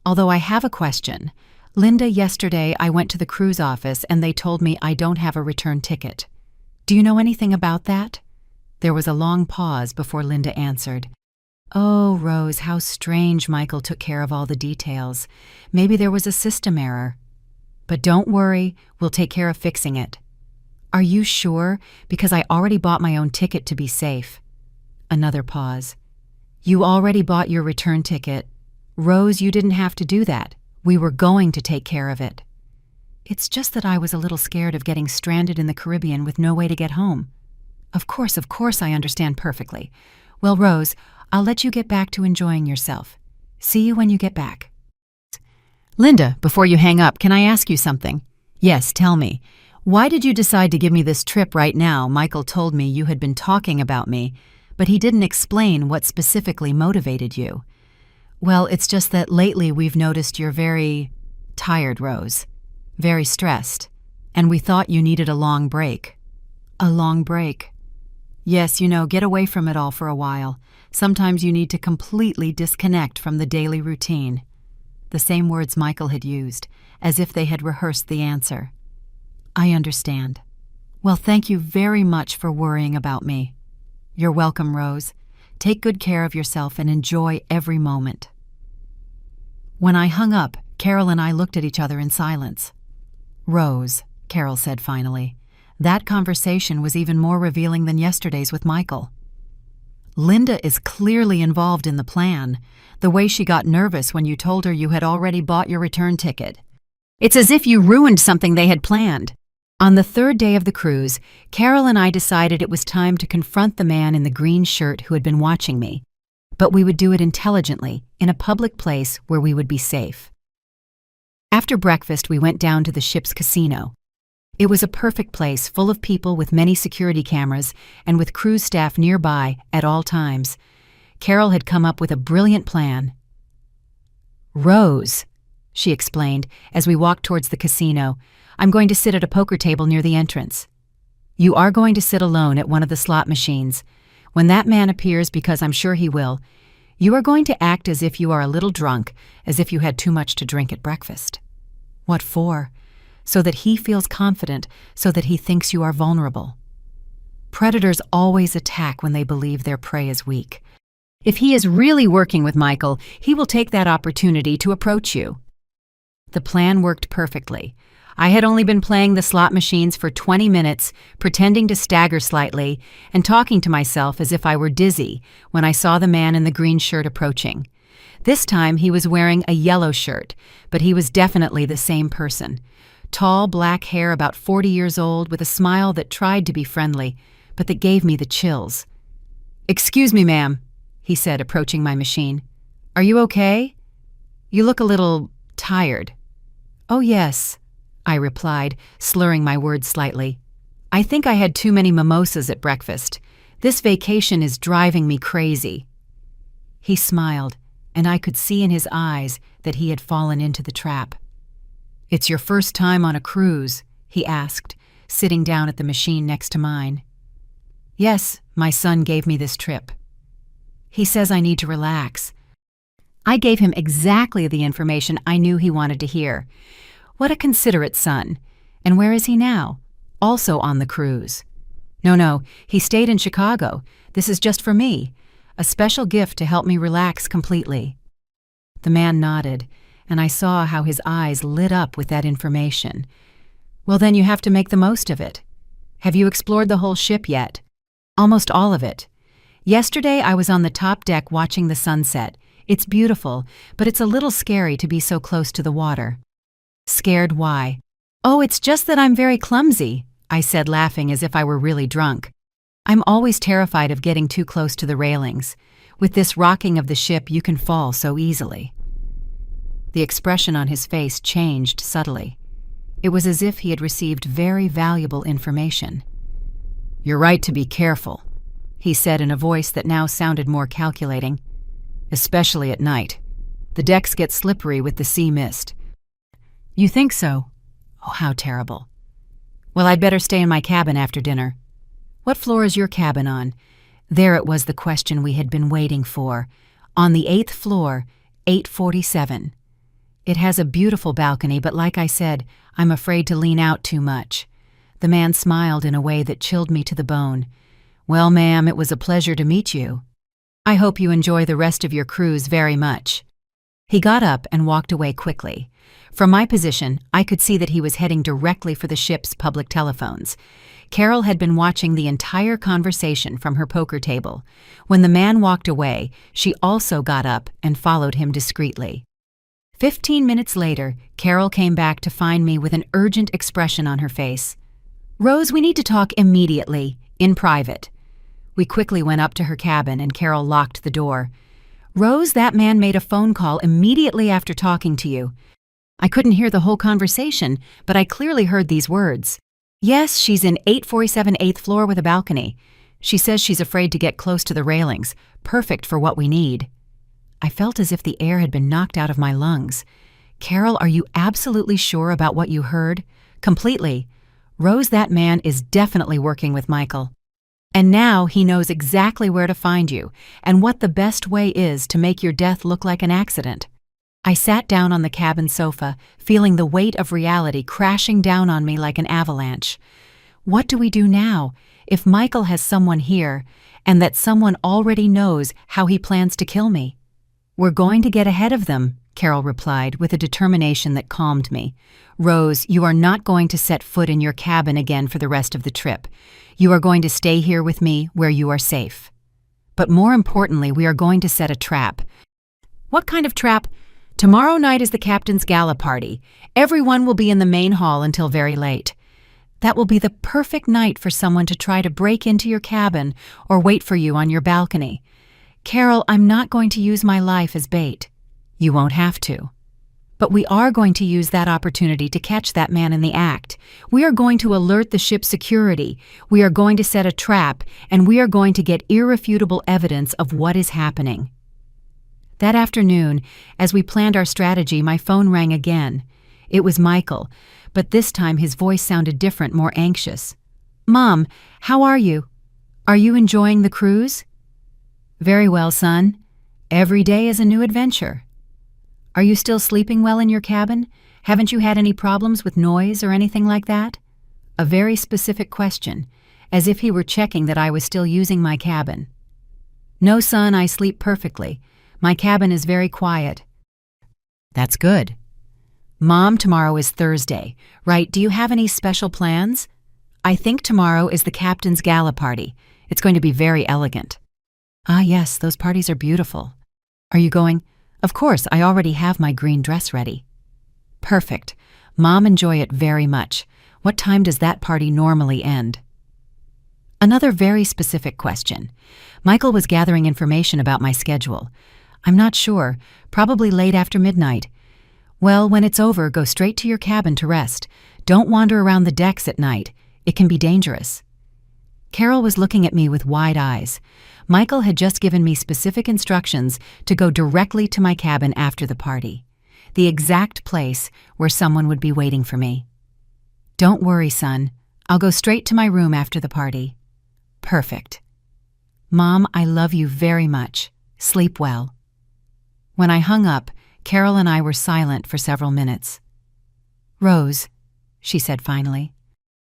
Although I have a question. Linda, yesterday I went to the cruise office and they told me I don't have a return ticket. Do you know anything about that?" There was a long pause before Linda answered. "Oh, Rose, how strange. Michael took care of all the details. Maybe there was a system error. But don't worry, we'll take care of fixing it." "Are you sure? Because I already bought my own ticket to be safe." Another pause. "You already bought your return ticket. Rose, you didn't have to do that. We were going to take care of it." "It's just that I was a little scared of getting stranded in the Caribbean with no way to get home." Of course, I understand perfectly. Well, Rose, I'll let you get back to enjoying yourself. See you when you get back." "Linda, before you hang up, can I ask you something?" "Yes, tell me. Why did you decide to give me this trip right now? Michael told me you had been talking about me, but he didn't explain what specifically motivated you." "Well, it's just that lately we've noticed you're very tired, Rose. Very stressed. And we thought you needed a long break." "A long break?" "Yes, get away from it all for a while. Sometimes you need to completely disconnect from the daily routine." The same words Michael had used, as if they had rehearsed the answer. "I understand. Well, thank you very much for worrying about me." "You're welcome, Rose. Take good care of yourself and enjoy every moment." When I hung up, Carol and I looked at each other in silence. "Rose," Carol said finally, "that conversation was even more revealing than yesterday's with Michael. Linda is clearly involved in the plan, the way she got nervous when you told her you had already bought your return ticket. It's as if you ruined something they had planned." On the third day of the cruise, Carol and I decided it was time to confront the man in the green shirt who had been watching me, but we would do it intelligently, in a public place where we would be safe. After breakfast, we went down to the ship's casino. It was a perfect place, full of people with many security cameras and with cruise staff nearby at all times. Carol had come up with a brilliant plan. "Rose," she explained as we walked towards the casino, "I'm going to sit at a poker table near the entrance. You are going to sit alone at one of the slot machines. When that man appears, because I'm sure he will, you are going to act as if you are a little drunk, as if you had too much to drink at breakfast." "What for?" "So that he feels confident, so that he thinks you are vulnerable. Predators always attack when they believe their prey is weak. If he is really working with Michael, he will take that opportunity to approach you." The plan worked perfectly. I had only been playing the slot machines for 20 minutes, pretending to stagger slightly and talking to myself as if I were dizzy when I saw the man in the green shirt approaching. This time he was wearing a yellow shirt, but he was definitely the same person. Tall, black hair, about 40 years old, with a smile that tried to be friendly, but that gave me the chills. "Excuse me, ma'am," he said, approaching my machine. "Are you okay? You look a little tired." "Oh, yes," I replied, slurring my words slightly. I think I had too many mimosas at breakfast. This vacation is driving me crazy." He smiled, and I could see in his eyes that he had fallen into the trap. "It's your first time on a cruise?" he asked, sitting down at the machine next to mine. "Yes, my son gave me this trip. He says I need to relax." I gave him exactly the information I knew he wanted to hear. What a considerate son. And where is he now? Also on the cruise. No, he stayed in Chicago. This is just for me. A special gift to help me relax completely." The man nodded, and I saw how his eyes lit up with that information. "Well, then you have to make the most of it. Have you explored the whole ship yet?" "Almost all of it. Yesterday I was on the top deck watching the sunset. It's beautiful, but it's a little scary to be so close to the water." "Scared why?" "Oh, it's just that I'm very clumsy," I said, laughing as if I were really drunk. "I'm always terrified of getting too close to the railings. With this rocking of the ship, you can fall so easily." The expression on his face changed subtly. It was as if he had received very valuable information. "You're right to be careful," he said in a voice that now sounded more calculating. "Especially at night. The decks get slippery with the sea mist." "You think so? Oh, how terrible. Well, I'd better stay in my cabin after dinner." "What floor is your cabin on?" There it was, the question we had been waiting for. "On the 8th floor, 847. It has a beautiful balcony, but like I said, I'm afraid to lean out too much." The man smiled in a way that chilled me to the bone. "Well, ma'am, it was a pleasure to meet you. I hope you enjoy the rest of your cruise very much." He got up and walked away quickly. From my position, I could see that he was heading directly for the ship's public telephones. Carol had been watching the entire conversation from her poker table. When the man walked away, she also got up and followed him discreetly. 15 minutes later, Carol came back to find me with an urgent expression on her face. "Rose, we need to talk immediately, in private." We quickly went up to her cabin and Carol locked the door. "Rose, that man made a phone call immediately after talking to you." I couldn't hear the whole conversation, but I clearly heard these words. "Yes, she's in 847 8th floor with a balcony. She says she's afraid to get close to the railings. Perfect for what we need." I felt as if the air had been knocked out of my lungs. "Carol, are you absolutely sure about what you heard?" "Completely. Rose, that man is definitely working with Michael. And now he knows exactly where to find you and what the best way is to make your death look like an accident." I sat down on the cabin sofa, feeling the weight of reality crashing down on me like an avalanche. What do we do now if Michael has someone here and that someone already knows how he plans to kill me? "We're going to get ahead of them," Carol replied with a determination that calmed me. "Rose, you are not going to set foot in your cabin again for the rest of the trip. You are going to stay here with me where you are safe. But more importantly, we are going to set a trap." "What kind of trap?" "Tomorrow night is the captain's gala party. Everyone will be in the main hall until very late. That will be the perfect night for someone to try to break into your cabin or wait for you on your balcony. Carol, I'm not going to use my life as bait." "You won't have to. But we are going to use that opportunity to catch that man in the act. We are going to alert the ship's security. We are going to set a trap, and we are going to get irrefutable evidence of what is happening." That afternoon, as we planned our strategy, my phone rang again. It was Michael, but this time his voice sounded different, more anxious. "Mom, how are you? Are you enjoying the cruise?" "Very well, son. Every day is a new adventure." "Are you still sleeping well in your cabin? Haven't you had any problems with noise or anything like that?" A very specific question, as if he were checking that I was still using my cabin. "No, son, I sleep perfectly. My cabin is very quiet." "That's good." "Mom, tomorrow is Thursday, right? Do you have any special plans?" "I think tomorrow is the captain's gala party. It's going to be very elegant." "Ah, yes, those parties are beautiful." "Are you going?" "Of course, I already have my green dress ready." "Perfect. Mom, enjoy it very much. What time does that party normally end?" Another very specific question. Michael was gathering information about my schedule. "I'm not sure. Probably late after midnight." "Well, when it's over, go straight to your cabin to rest. Don't wander around the decks at night. It can be dangerous." Carol was looking at me with wide eyes. Michael had just given me specific instructions to go directly to my cabin after the party, the exact place where someone would be waiting for me. "Don't worry, son. I'll go straight to my room after the party." "Perfect." "Mom, I love you very much. Sleep well." When I hung up, Carol and I were silent for several minutes. "Rose," she said finally,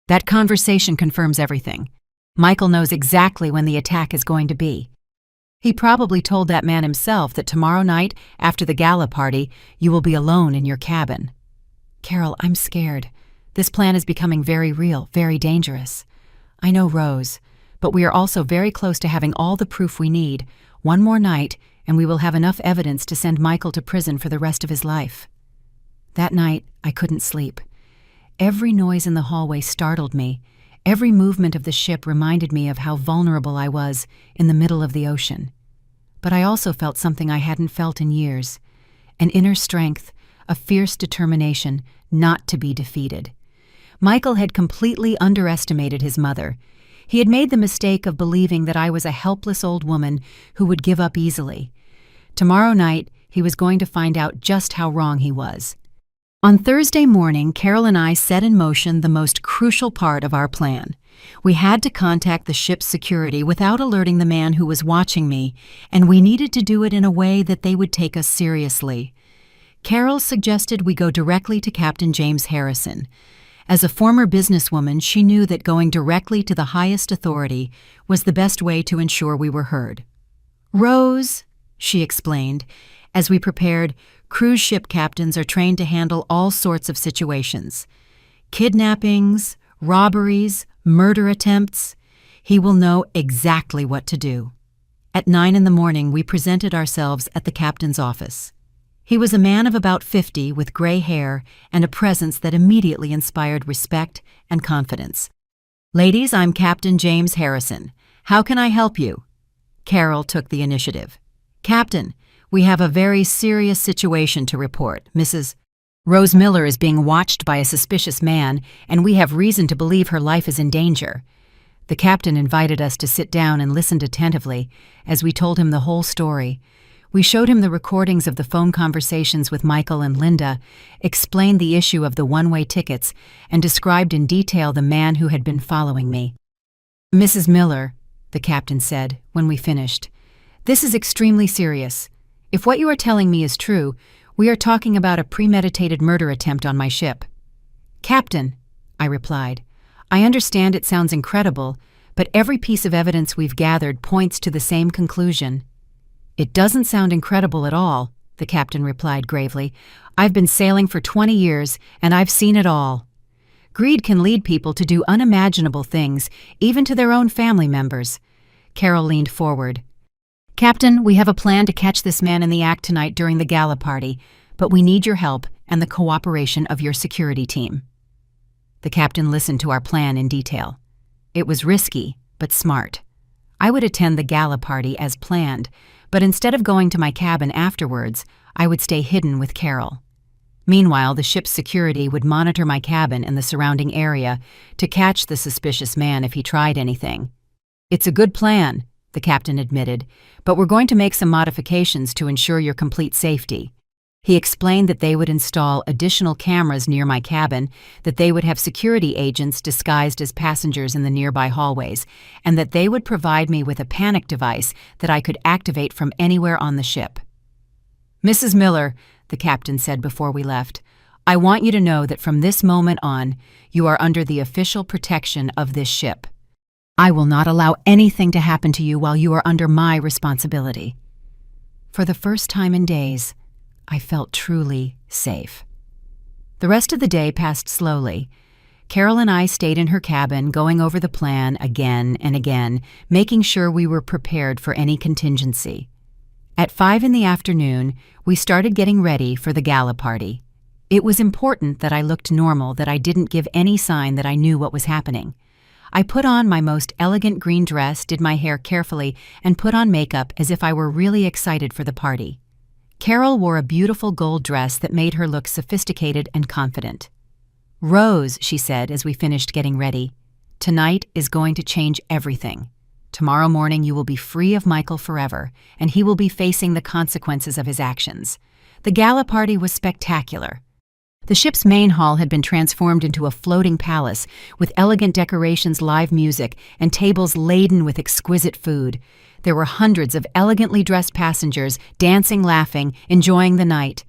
"that conversation confirms everything. Michael knows exactly when the attack is going to be. He probably told that man himself that tomorrow night, after the gala party, you will be alone in your cabin." "Carol, I'm scared. This plan is becoming very real, very dangerous." "I know, Rose, but we are also very close to having all the proof we need. One more night, and we will have enough evidence to send Michael to prison for the rest of his life." That night, I couldn't sleep. Every noise in the hallway startled me. Every movement of the ship reminded me of how vulnerable I was in the middle of the ocean. But I also felt something I hadn't felt in years, an inner strength, a fierce determination not to be defeated. Michael had completely underestimated his mother. He had made the mistake of believing that I was a helpless old woman who would give up easily. Tomorrow night, he was going to find out just how wrong he was. On Thursday morning, Carol and I set in motion the most crucial part of our plan. We had to contact the ship's security without alerting the man who was watching me, and we needed to do it in a way that they would take us seriously. Carol suggested we go directly to Captain James Harrison. As a former businesswoman, she knew that going directly to the highest authority was the best way to ensure we were heard. "Rose," she explained, as we prepared, "cruise ship captains are trained to handle all sorts of situations. Kidnappings, robberies, murder attempts. He will know exactly what to do." At 9 a.m, we presented ourselves at the captain's office. He was a man of about 50 with gray hair and a presence that immediately inspired respect and confidence. "Ladies, I'm Captain James Harrison. How can I help you?" Carol took the initiative. "Captain, we have a very serious situation to report. Mrs. Rose Miller is being watched by a suspicious man, and we have reason to believe her life is in danger." The captain invited us to sit down and listened attentively as we told him the whole story. We showed him the recordings of the phone conversations with Michael and Linda, explained the issue of the one-way tickets, and described in detail the man who had been following me. "Mrs. Miller," the captain said when we finished, "this is extremely serious. If what you are telling me is true, we are talking about a premeditated murder attempt on my ship." "Captain," I replied, "I understand it sounds incredible, but every piece of evidence we've gathered points to the same conclusion." "It doesn't sound incredible at all," the captain replied gravely. "I've been sailing for 20 years, and I've seen it all. Greed can lead people to do unimaginable things, even to their own family members." Carol leaned forward. "Captain, we have a plan to catch this man in the act tonight during the gala party, but we need your help and the cooperation of your security team." The captain listened to our plan in detail. It was risky, but smart. I would attend the gala party as planned, but instead of going to my cabin afterwards, I would stay hidden with Carol. Meanwhile, the ship's security would monitor my cabin and the surrounding area to catch the suspicious man if he tried anything. "It's a good plan," the captain admitted, "but we're going to make some modifications to ensure your complete safety." He explained that they would install additional cameras near my cabin, that they would have security agents disguised as passengers in the nearby hallways, and that they would provide me with a panic device that I could activate from anywhere on the ship. "Mrs. Miller," the captain said before we left, "I want you to know that from this moment on, you are under the official protection of this ship. I will not allow anything to happen to you while you are under my responsibility." For the first time in days, I felt truly safe. The rest of the day passed slowly. Carol and I stayed in her cabin, going over the plan again and again, making sure we were prepared for any contingency. At 5 p.m, we started getting ready for the gala party. It was important that I looked normal, that I didn't give any sign that I knew what was happening. I put on my most elegant green dress, did my hair carefully, and put on makeup as if I were really excited for the party. Carol wore a beautiful gold dress that made her look sophisticated and confident. "Rose," she said as we finished getting ready, Tonight is going to change everything. Tomorrow morning you will be free of Michael forever, and he will be facing the consequences of his actions. The gala party was spectacular. The ship's main hall had been transformed into a floating palace with elegant decorations, live music, and tables laden with exquisite food. There were hundreds of elegantly dressed passengers dancing, laughing, enjoying the night.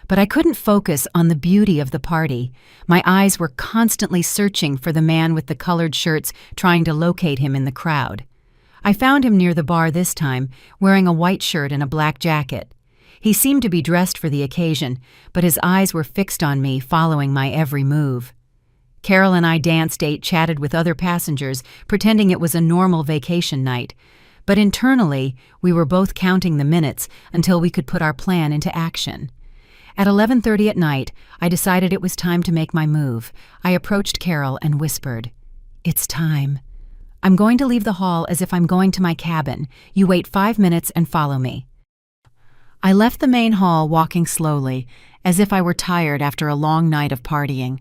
But I couldn't focus on the beauty of the party. My eyes were constantly searching for the man with the colored shirts, trying to locate him in the crowd. I found him near the bar this time, wearing a white shirt and a black jacket. He seemed to be dressed for the occasion, but his eyes were fixed on me, following my every move. Carol and I danced, ate, chatted with other passengers, pretending it was a normal vacation night. But internally, we were both counting the minutes until we could put our plan into action. At 11:30 at night, I decided it was time to make my move. I approached Carol and whispered, "It's time. I'm going to leave the hall as if I'm going to my cabin. You wait 5 minutes and follow me." I left the main hall walking slowly, as if I were tired after a long night of partying.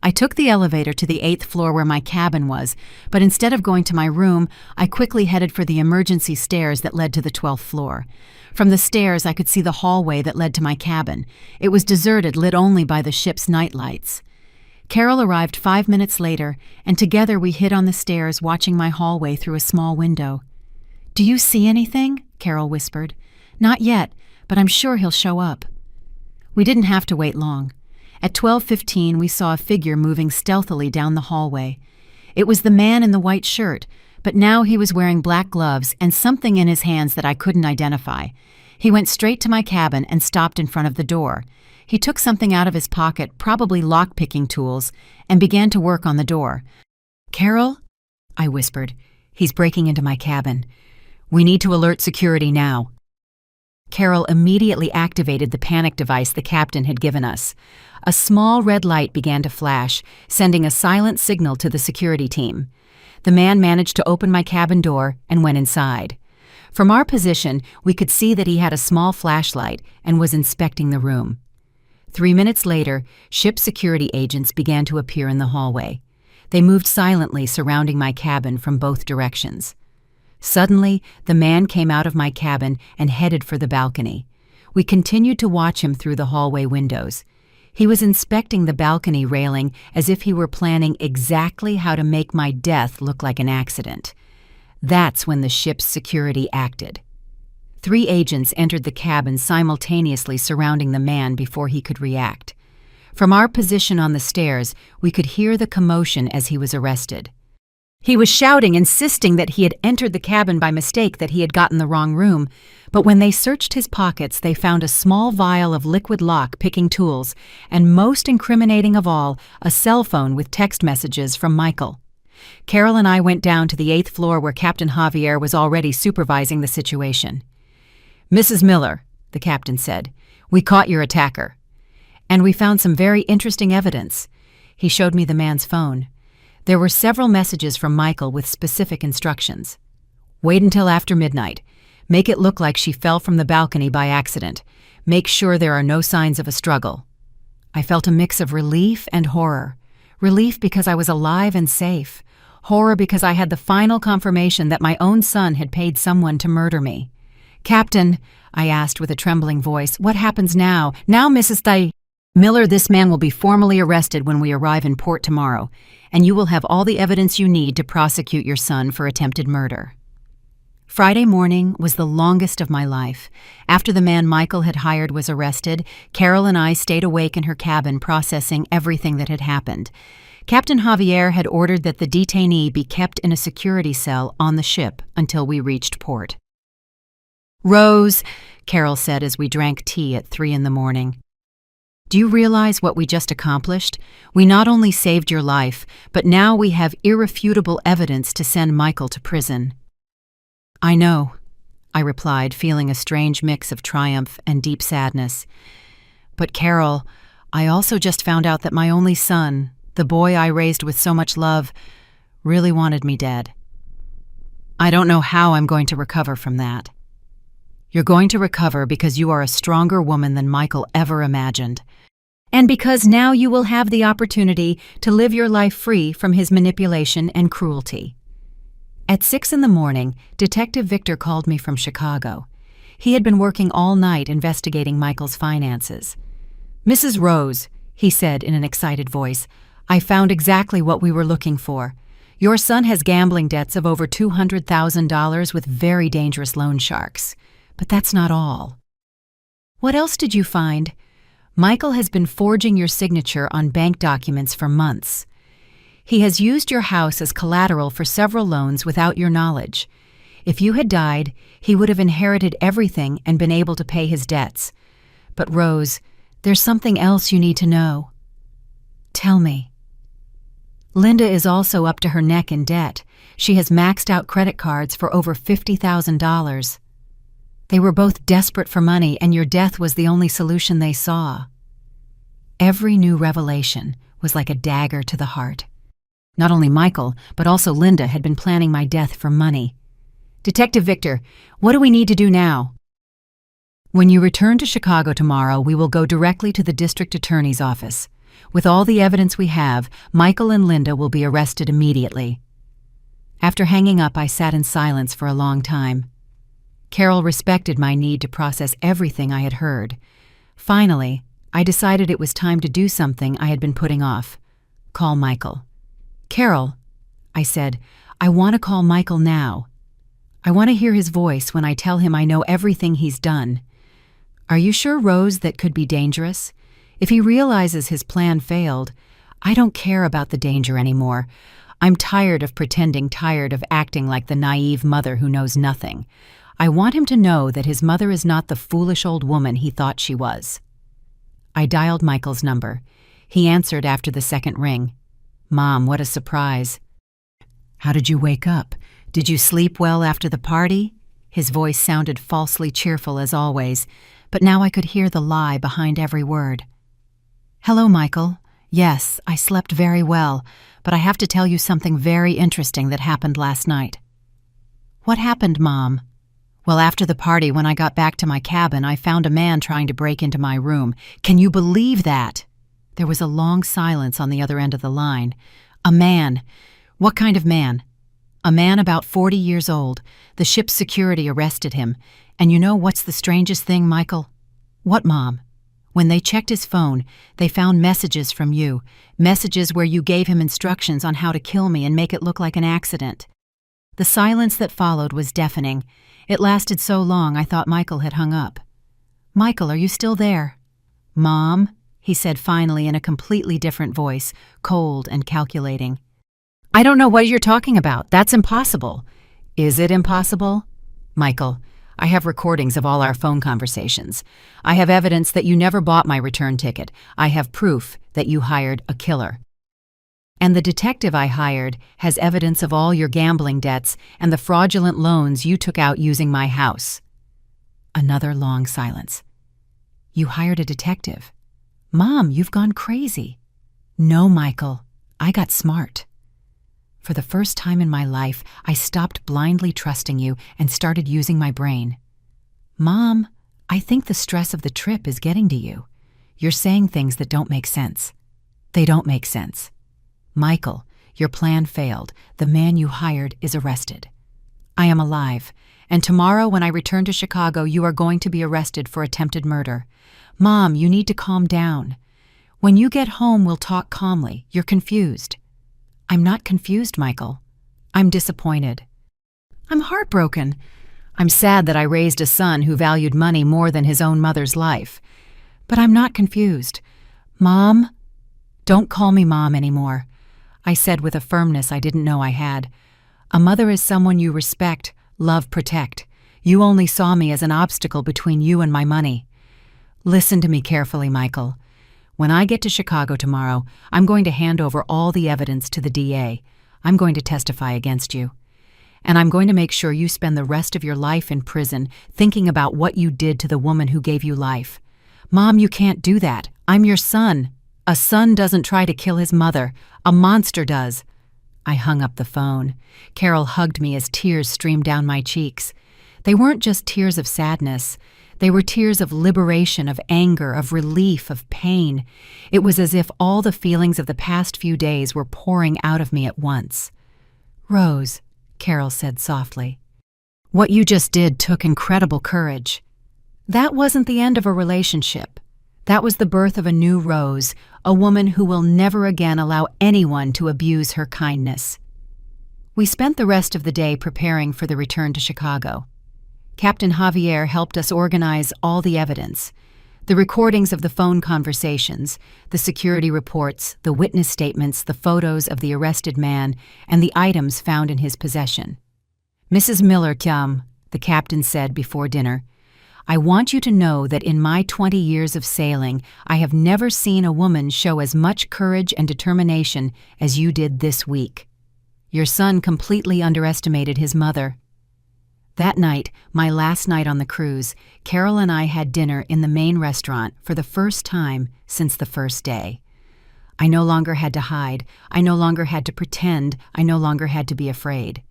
I took the elevator to the 8th floor where my cabin was, but instead of going to my room, I quickly headed for the emergency stairs that led to the 12th floor. From the stairs, I could see the hallway that led to my cabin. It was deserted, lit only by the ship's night lights. Carol arrived 5 minutes later, and together we hid on the stairs, watching my hallway through a small window. "Do you see anything?" Carol whispered. "Not yet, but I'm sure he'll show up." We didn't have to wait long. At 12:15, we saw a figure moving stealthily down the hallway. It was the man in the white shirt, but now he was wearing black gloves and something in his hands that I couldn't identify. He went straight to my cabin and stopped in front of the door. He took something out of his pocket, probably lock-picking tools, and began to work on the door. "Carol?" I whispered. "He's breaking into my cabin. We need to alert security now." Carol immediately activated the panic device the captain had given us. A small red light began to flash, sending a silent signal to the security team. The man managed to open my cabin door and went inside. From our position, we could see that he had a small flashlight and was inspecting the room. 3 minutes later, ship security agents began to appear in the hallway. They moved silently, surrounding my cabin from both directions. Suddenly, the man came out of my cabin and headed for the balcony. We continued to watch him through the hallway windows. He was inspecting the balcony railing as if he were planning exactly how to make my death look like an accident. That's when the ship's security acted. 3 agents entered the cabin, simultaneously surrounding the man before he could react. From our position on the stairs, we could hear the commotion as he was arrested. He was shouting, insisting that he had entered the cabin by mistake, that he had gotten the wrong room. But when they searched his pockets, they found a small vial of liquid lock-picking tools, and most incriminating of all, a cell phone with text messages from Michael. Carol and I went down to the 8th floor where Captain Javier was already supervising the situation. "Mrs. Miller," the captain said, "we caught your attacker. And we found some very interesting evidence." He showed me the man's phone. There were several messages from Michael with specific instructions. "Wait until after midnight. Make it look like she fell from the balcony by accident. Make sure there are no signs of a struggle." I felt a mix of relief and horror. Relief because I was alive and safe. Horror because I had the final confirmation that my own son had paid someone to murder me. "Captain," I asked with a trembling voice, "what happens now? Now, Mrs. Miller, this man will be formally arrested when we arrive in port tomorrow, and you will have all the evidence you need to prosecute your son for attempted murder." Friday morning was the longest of my life. After the man Michael had hired was arrested, Carol and I stayed awake in her cabin processing everything that had happened. Captain Javier had ordered that the detainee be kept in a security cell on the ship until we reached port. "Rose," Carol said as we drank tea at 3 in the morning. "Do you realize what we just accomplished? We not only saved your life, but now we have irrefutable evidence to send Michael to prison." "I know," I replied, feeling a strange mix of triumph and deep sadness. "But Carol, I also just found out that my only son, the boy I raised with so much love, really wanted me dead. I don't know how I'm going to recover from that." "You're going to recover because you are a stronger woman than Michael ever imagined. And because now you will have the opportunity to live your life free from his manipulation and cruelty. At 6 in the morning, Detective Victor called me from Chicago. He had been working all night investigating Michael's finances. "Mrs. Rose," he said in an excited voice, "I found exactly what we were looking for. Your son has gambling debts of over $200,000 with very dangerous loan sharks. But that's not all." "What else did you find?" "Michael has been forging your signature on bank documents for months. He has used your house as collateral for several loans without your knowledge. If you had died, he would have inherited everything and been able to pay his debts. But Rose, there's something else you need to know." "Tell me." "Linda is also up to her neck in debt. She has maxed out credit cards for over $50,000. They were both desperate for money, and your death was the only solution they saw." Every new revelation was like a dagger to the heart. Not only Michael, but also Linda had been planning my death for money. "Detective Victor, what do we need to do now?" "When you return to Chicago tomorrow, we will go directly to the district attorney's office. With all the evidence we have, Michael and Linda will be arrested immediately." After hanging up, I sat in silence for a long time. Carol respected my need to process everything I had heard. Finally, I decided it was time to do something I had been putting off: call Michael. "Carol," I said, "I want to call Michael now. I want to hear his voice when I tell him I know everything he's done. Are you sure, Rose, that could be dangerous? If he realizes his plan failed, I don't care about the danger anymore. I'm tired of pretending, tired of acting like the naive mother who knows nothing. I want him to know that his mother is not the foolish old woman he thought she was." I dialed Michael's number. He answered after the second ring. "Mom, what a surprise." "How did you wake up? Did you sleep well after the party?" His voice sounded falsely cheerful as always, but now I could hear the lie behind every word. "Hello, Michael. Yes, I slept very well, but I have to tell you something very interesting that happened last night." "What happened, Mom?" "Well, after the party, when I got back to my cabin, I found a man trying to break into my room. Can you believe that?" There was a long silence on the other end of the line. "A man. What kind of man?" "A man about 40 years old. The ship's security arrested him. And you know what's the strangest thing, Michael?" "What, Mom?" "When they checked his phone, they found messages from you, messages where you gave him instructions on how to kill me and make it look like an accident." The silence that followed was deafening. It lasted so long I thought Michael had hung up. "Michael, are you still there?" "Mom," he said finally in a completely different voice, cold and calculating. "I don't know what you're talking about. That's impossible." "Is it impossible?" "Michael, I have recordings of all our phone conversations. I have evidence that you never bought my return ticket. I have proof that you hired a killer. And the detective I hired has evidence of all your gambling debts and the fraudulent loans you took out using my house." Another long silence. "You hired a detective? Mom, you've gone crazy." "No, Michael. I got smart. For the first time in my life, I stopped blindly trusting you and started using my brain." "Mom, I think the stress of the trip is getting to you. You're saying things that don't make sense." "They don't make sense." "Michael, your plan failed. The man you hired is arrested." "I am alive, and tomorrow when I return to Chicago, you are going to be arrested for attempted murder. Mom, you need to calm down. When you get home, we'll talk calmly. You're confused." "I'm not confused, Michael. I'm disappointed. I'm heartbroken. I'm sad that I raised a son who valued money more than his own mother's life. But I'm not confused. Mom?" "Don't call me Mom anymore," I said with a firmness I didn't know I had. "A mother is someone you respect, love, protect. You only saw me as an obstacle between you and my money. Listen to me carefully, Michael. When I get to Chicago tomorrow, I'm going to hand over all the evidence to the DA. I'm going to testify against you. And I'm going to make sure you spend the rest of your life in prison thinking about what you did to the woman who gave you life. Mom, you can't do that. I'm your son. A son doesn't try to kill his mother. A monster does." I hung up the phone. Carol hugged me as tears streamed down my cheeks. They weren't just tears of sadness. They were tears of liberation, of anger, of relief, of pain. It was as if all the feelings of the past few days were pouring out of me at once. "Rose," Carol said softly, "what you just did took incredible courage. That wasn't the end of a relationship. That was the birth of a new Rose, a woman who will never again allow anyone to abuse her kindness." We spent the rest of the day preparing for the return to Chicago. Captain Javier helped us organize all the evidence: the recordings of the phone conversations, the security reports, the witness statements, the photos of the arrested man, and the items found in his possession. "Mrs. Miller, the captain said before dinner, "I want you to know that in my 20 years of sailing, I have never seen a woman show as much courage and determination as you did this week. Your son completely underestimated his mother." That night, my last night on the cruise, Carol and I had dinner in the main restaurant for the first time since the first day. I no longer had to hide. I no longer had to pretend. I no longer had to be afraid.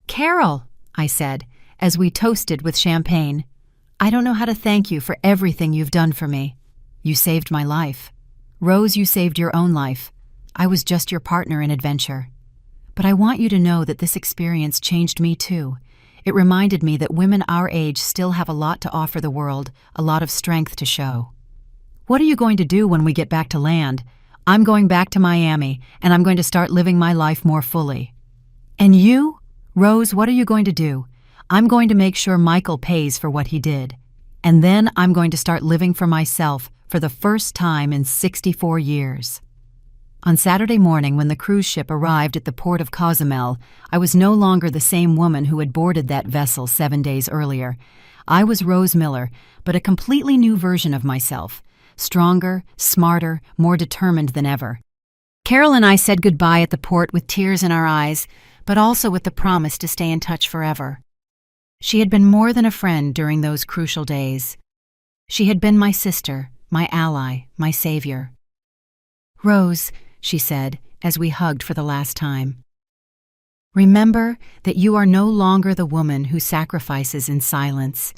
"Carol," I said, as we toasted with champagne, "I don't know how to thank you for everything you've done for me. You saved my life. Rose, you saved your own life. I was just your partner in adventure. But I want you to know that this experience changed me too. It reminded me that women our age still have a lot to offer the world, a lot of strength to show." "What are you going to do when we get back to land?" "I'm going back to Miami, and I'm going to start living my life more fully." "And you? Rose, what are you going to do?" "I'm going to make sure Michael pays for what he did. And then I'm going to start living for myself for the first time in 64 years. On Saturday morning, when the cruise ship arrived at the port of Cozumel, I was no longer the same woman who had boarded that vessel 7 days earlier. I was Rose Miller, but a completely new version of myself, stronger, smarter, more determined than ever. Carol and I said goodbye at the port with tears in our eyes, but also with the promise to stay in touch forever. She had been more than a friend during those crucial days. She had been my sister, my ally, my savior. "Rose," she said, as we hugged for the last time, "remember that you are no longer the woman who sacrifices in silence.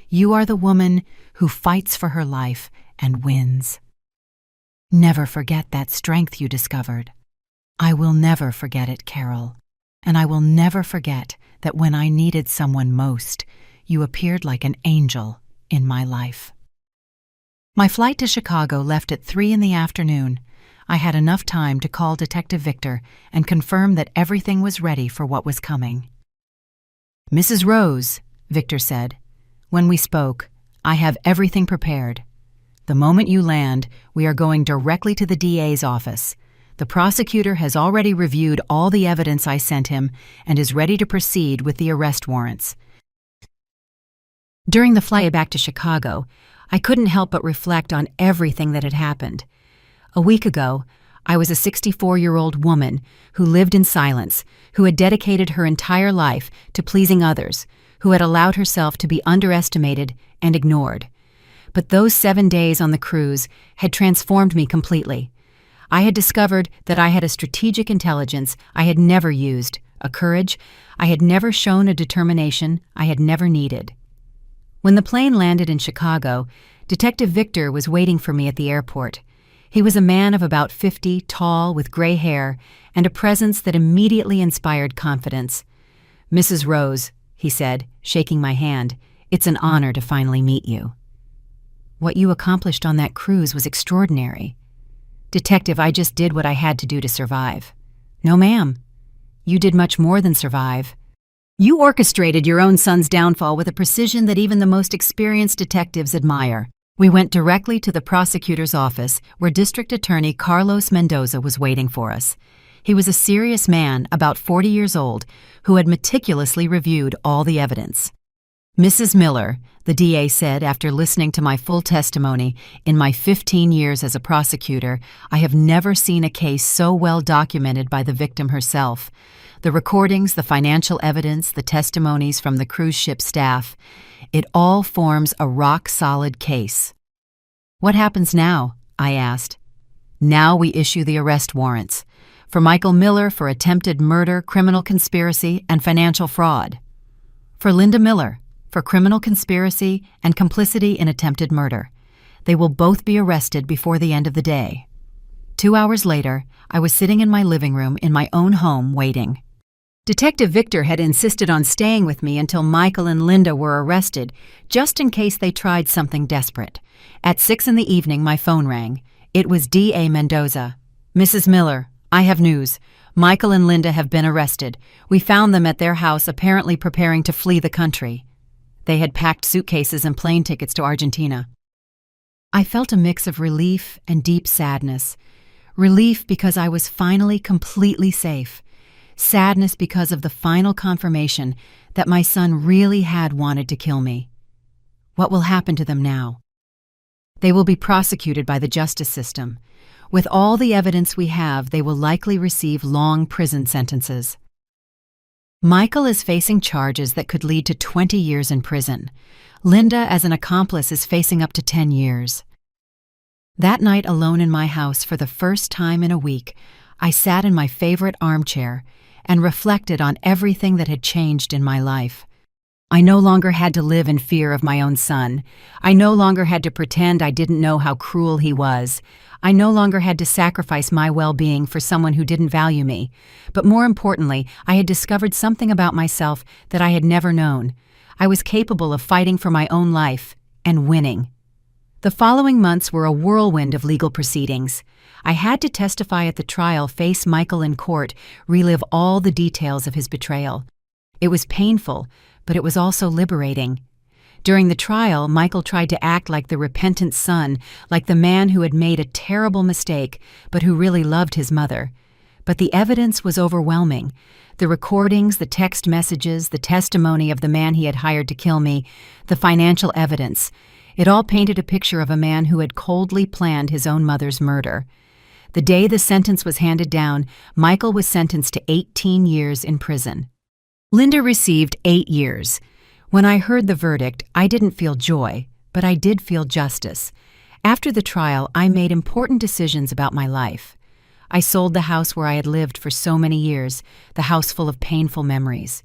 You are the woman who fights for her life and wins. Never forget that strength you discovered. I will never forget it, Carol. And I will never forget that when I needed someone most, you appeared like an angel in my life." My flight to Chicago left at 3 in the afternoon. I had enough time to call Detective Victor and confirm that everything was ready for what was coming. "Mrs. Rose," Victor said, when we spoke, "I have everything prepared. The moment you land, we are going directly to the DA's office. The prosecutor has already reviewed all the evidence I sent him and is ready to proceed with the arrest warrants." During the flight back to Chicago, I couldn't help but reflect on everything that had happened. A week ago, I was a 64-year-old woman who lived in silence, who had dedicated her entire life to pleasing others, who had allowed herself to be underestimated and ignored. But those 7 days on the cruise had transformed me completely. I had discovered that I had a strategic intelligence I had never used, a courage I had never shown, a determination I had never needed. When the plane landed in Chicago, Detective Victor was waiting for me at the airport. He was a man of about 50, tall, with gray hair, and a presence that immediately inspired confidence. "Mrs. Rose," he said, shaking my hand, "it's an honor to finally meet you. What you accomplished on that cruise was extraordinary." "Detective, I just did what I had to do to survive." "No, ma'am. You did much more than survive. You orchestrated your own son's downfall with a precision that even the most experienced detectives admire." We went directly to the prosecutor's office, where District Attorney Carlos Mendoza was waiting for us. He was a serious man, about 40 years old, who had meticulously reviewed all the evidence. "Mrs. Miller," the DA said after listening to my full testimony, "in my 15 years as a prosecutor, I have never seen a case so well documented by the victim herself. The recordings, the financial evidence, the testimonies from the cruise ship staff, it all forms a rock-solid case." "What happens now?" I asked. "Now we issue the arrest warrants for Michael Miller for attempted murder, criminal conspiracy, and financial fraud. For Linda Miller," for criminal conspiracy and complicity in attempted murder. They will both be arrested before the end of the day. 2 hours later, I was sitting in my living room in my own home waiting. Detective Victor had insisted on staying with me until Michael and Linda were arrested, just in case they tried something desperate. At 6 in the evening, my phone rang. It was D.A. Mendoza. "Mrs. Miller, I have news. Michael and Linda have been arrested. We found them at their house apparently preparing to flee the country." They had packed suitcases and plane tickets to Argentina. I felt a mix of relief and deep sadness. Relief because I was finally completely safe. Sadness because of the final confirmation that my son really had wanted to kill me. What will happen to them now? They will be prosecuted by the justice system. With all the evidence we have, they will likely receive long prison sentences. Michael is facing charges that could lead to 20 years in prison. Linda, as an accomplice, is facing up to 10 years. That night, alone in my house for the first time in a week, I sat in my favorite armchair and reflected on everything that had changed in my life. I no longer had to live in fear of my own son. I no longer had to pretend I didn't know how cruel he was. I no longer had to sacrifice my well-being for someone who didn't value me. But more importantly, I had discovered something about myself that I had never known. I was capable of fighting for my own life and winning. The following months were a whirlwind of legal proceedings. I had to testify at the trial, face Michael in court, relive all the details of his betrayal. It was painful, but it was also liberating. During the trial, Michael tried to act like the repentant son, like the man who had made a terrible mistake, but who really loved his mother. But the evidence was overwhelming. The recordings, the text messages, the testimony of the man he had hired to kill me, the financial evidence. It all painted a picture of a man who had coldly planned his own mother's murder. The day the sentence was handed down, Michael was sentenced to 18 years in prison. Linda received 8 years. When I heard the verdict, I didn't feel joy, but I did feel justice. After the trial, I made important decisions about my life. I sold the house where I had lived for so many years, the house full of painful memories.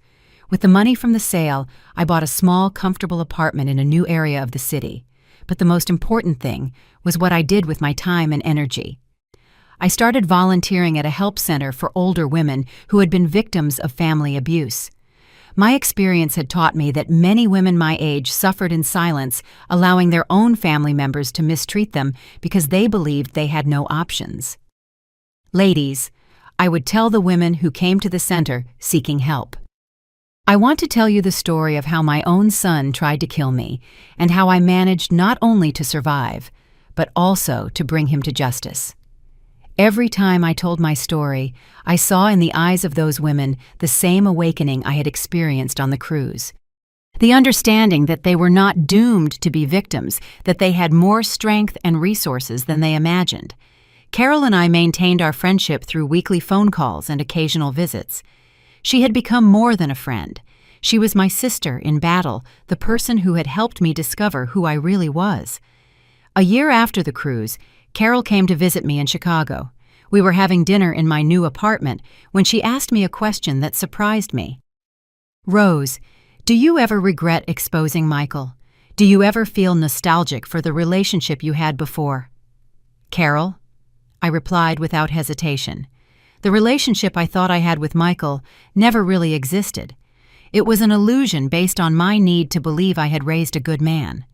With the money from the sale, I bought a small, comfortable apartment in a new area of the city. But the most important thing was what I did with my time and energy. I started volunteering at a help center for older women who had been victims of family abuse. My experience had taught me that many women my age suffered in silence, allowing their own family members to mistreat them because they believed they had no options. Ladies, I would tell the women who came to the center seeking help. I want to tell you the story of how my own son tried to kill me and how I managed not only to survive, but also to bring him to justice. Every time I told my story, I saw in the eyes of those women the same awakening I had experienced on the cruise. The understanding that they were not doomed to be victims, that they had more strength and resources than they imagined. Carol and I maintained our friendship through weekly phone calls and occasional visits. She had become more than a friend. She was my sister in battle, the person who had helped me discover who I really was. A year after the cruise, Carol came to visit me in Chicago. We were having dinner in my new apartment when she asked me a question that surprised me. "Rose, do you ever regret exposing Michael? Do you ever feel nostalgic for the relationship you had before?" "Carol," I replied without hesitation. The relationship I thought I had with Michael never really existed. It was an illusion based on my need to believe I had raised a good man.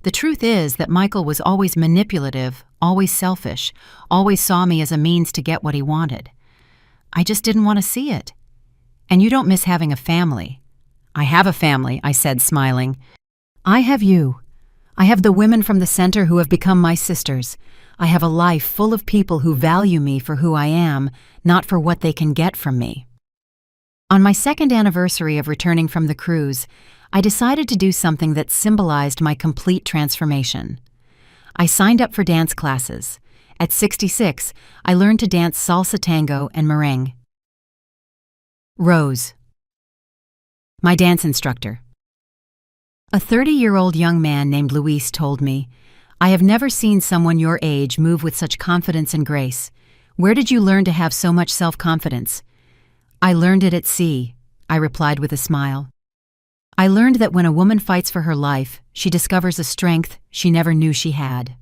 The truth is that Michael was always manipulative, always selfish, always saw me as a means to get what he wanted. I just didn't want to see it. "And you don't miss having a family." "I have a family," I said, smiling. "I have you. I have the women from the center who have become my sisters. I have a life full of people who value me for who I am, not for what they can get from me." On my second anniversary of returning from the cruise, I decided to do something that symbolized my complete transformation. I signed up for dance classes. At 66, I learned to dance salsa tango and merengue. Rose, my dance instructor. A 30-year-old young man named Luis told me, "I have never seen someone your age move with such confidence and grace. Where did you learn to have so much self-confidence?" "I learned it at sea," I replied with a smile. I learned that when a woman fights for her life, she discovers a strength she never knew she had.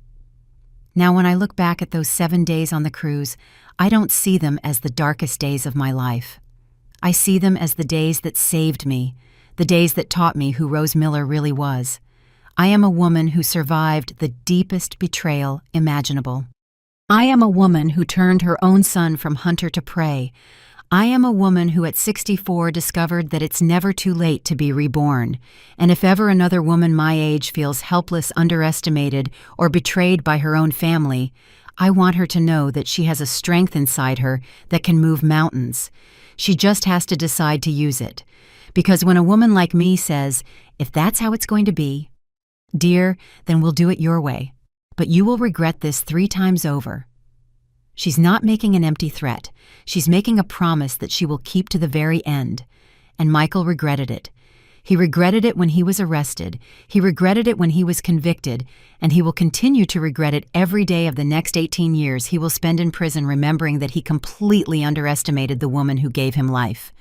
Now, when I look back at those 7 days on the cruise, I don't see them as the darkest days of my life. I see them as the days that saved me, the days that taught me who Rose Miller really was. I am a woman who survived the deepest betrayal imaginable. I am a woman who turned her own son from hunter to prey. I am a woman who at 64 discovered that it's never too late to be reborn, and if ever another woman my age feels helpless, underestimated, or betrayed by her own family, I want her to know that she has a strength inside her that can move mountains. She just has to decide to use it. Because when a woman like me says, if that's how it's going to be, dear, then we'll do it your way. But you will regret this 3 times over. She's not making an empty threat. She's making a promise that she will keep to the very end. And Michael regretted it. He regretted it when he was arrested. He regretted it when he was convicted. And he will continue to regret it every day of the next 18 years he will spend in prison, remembering that he completely underestimated the woman who gave him life.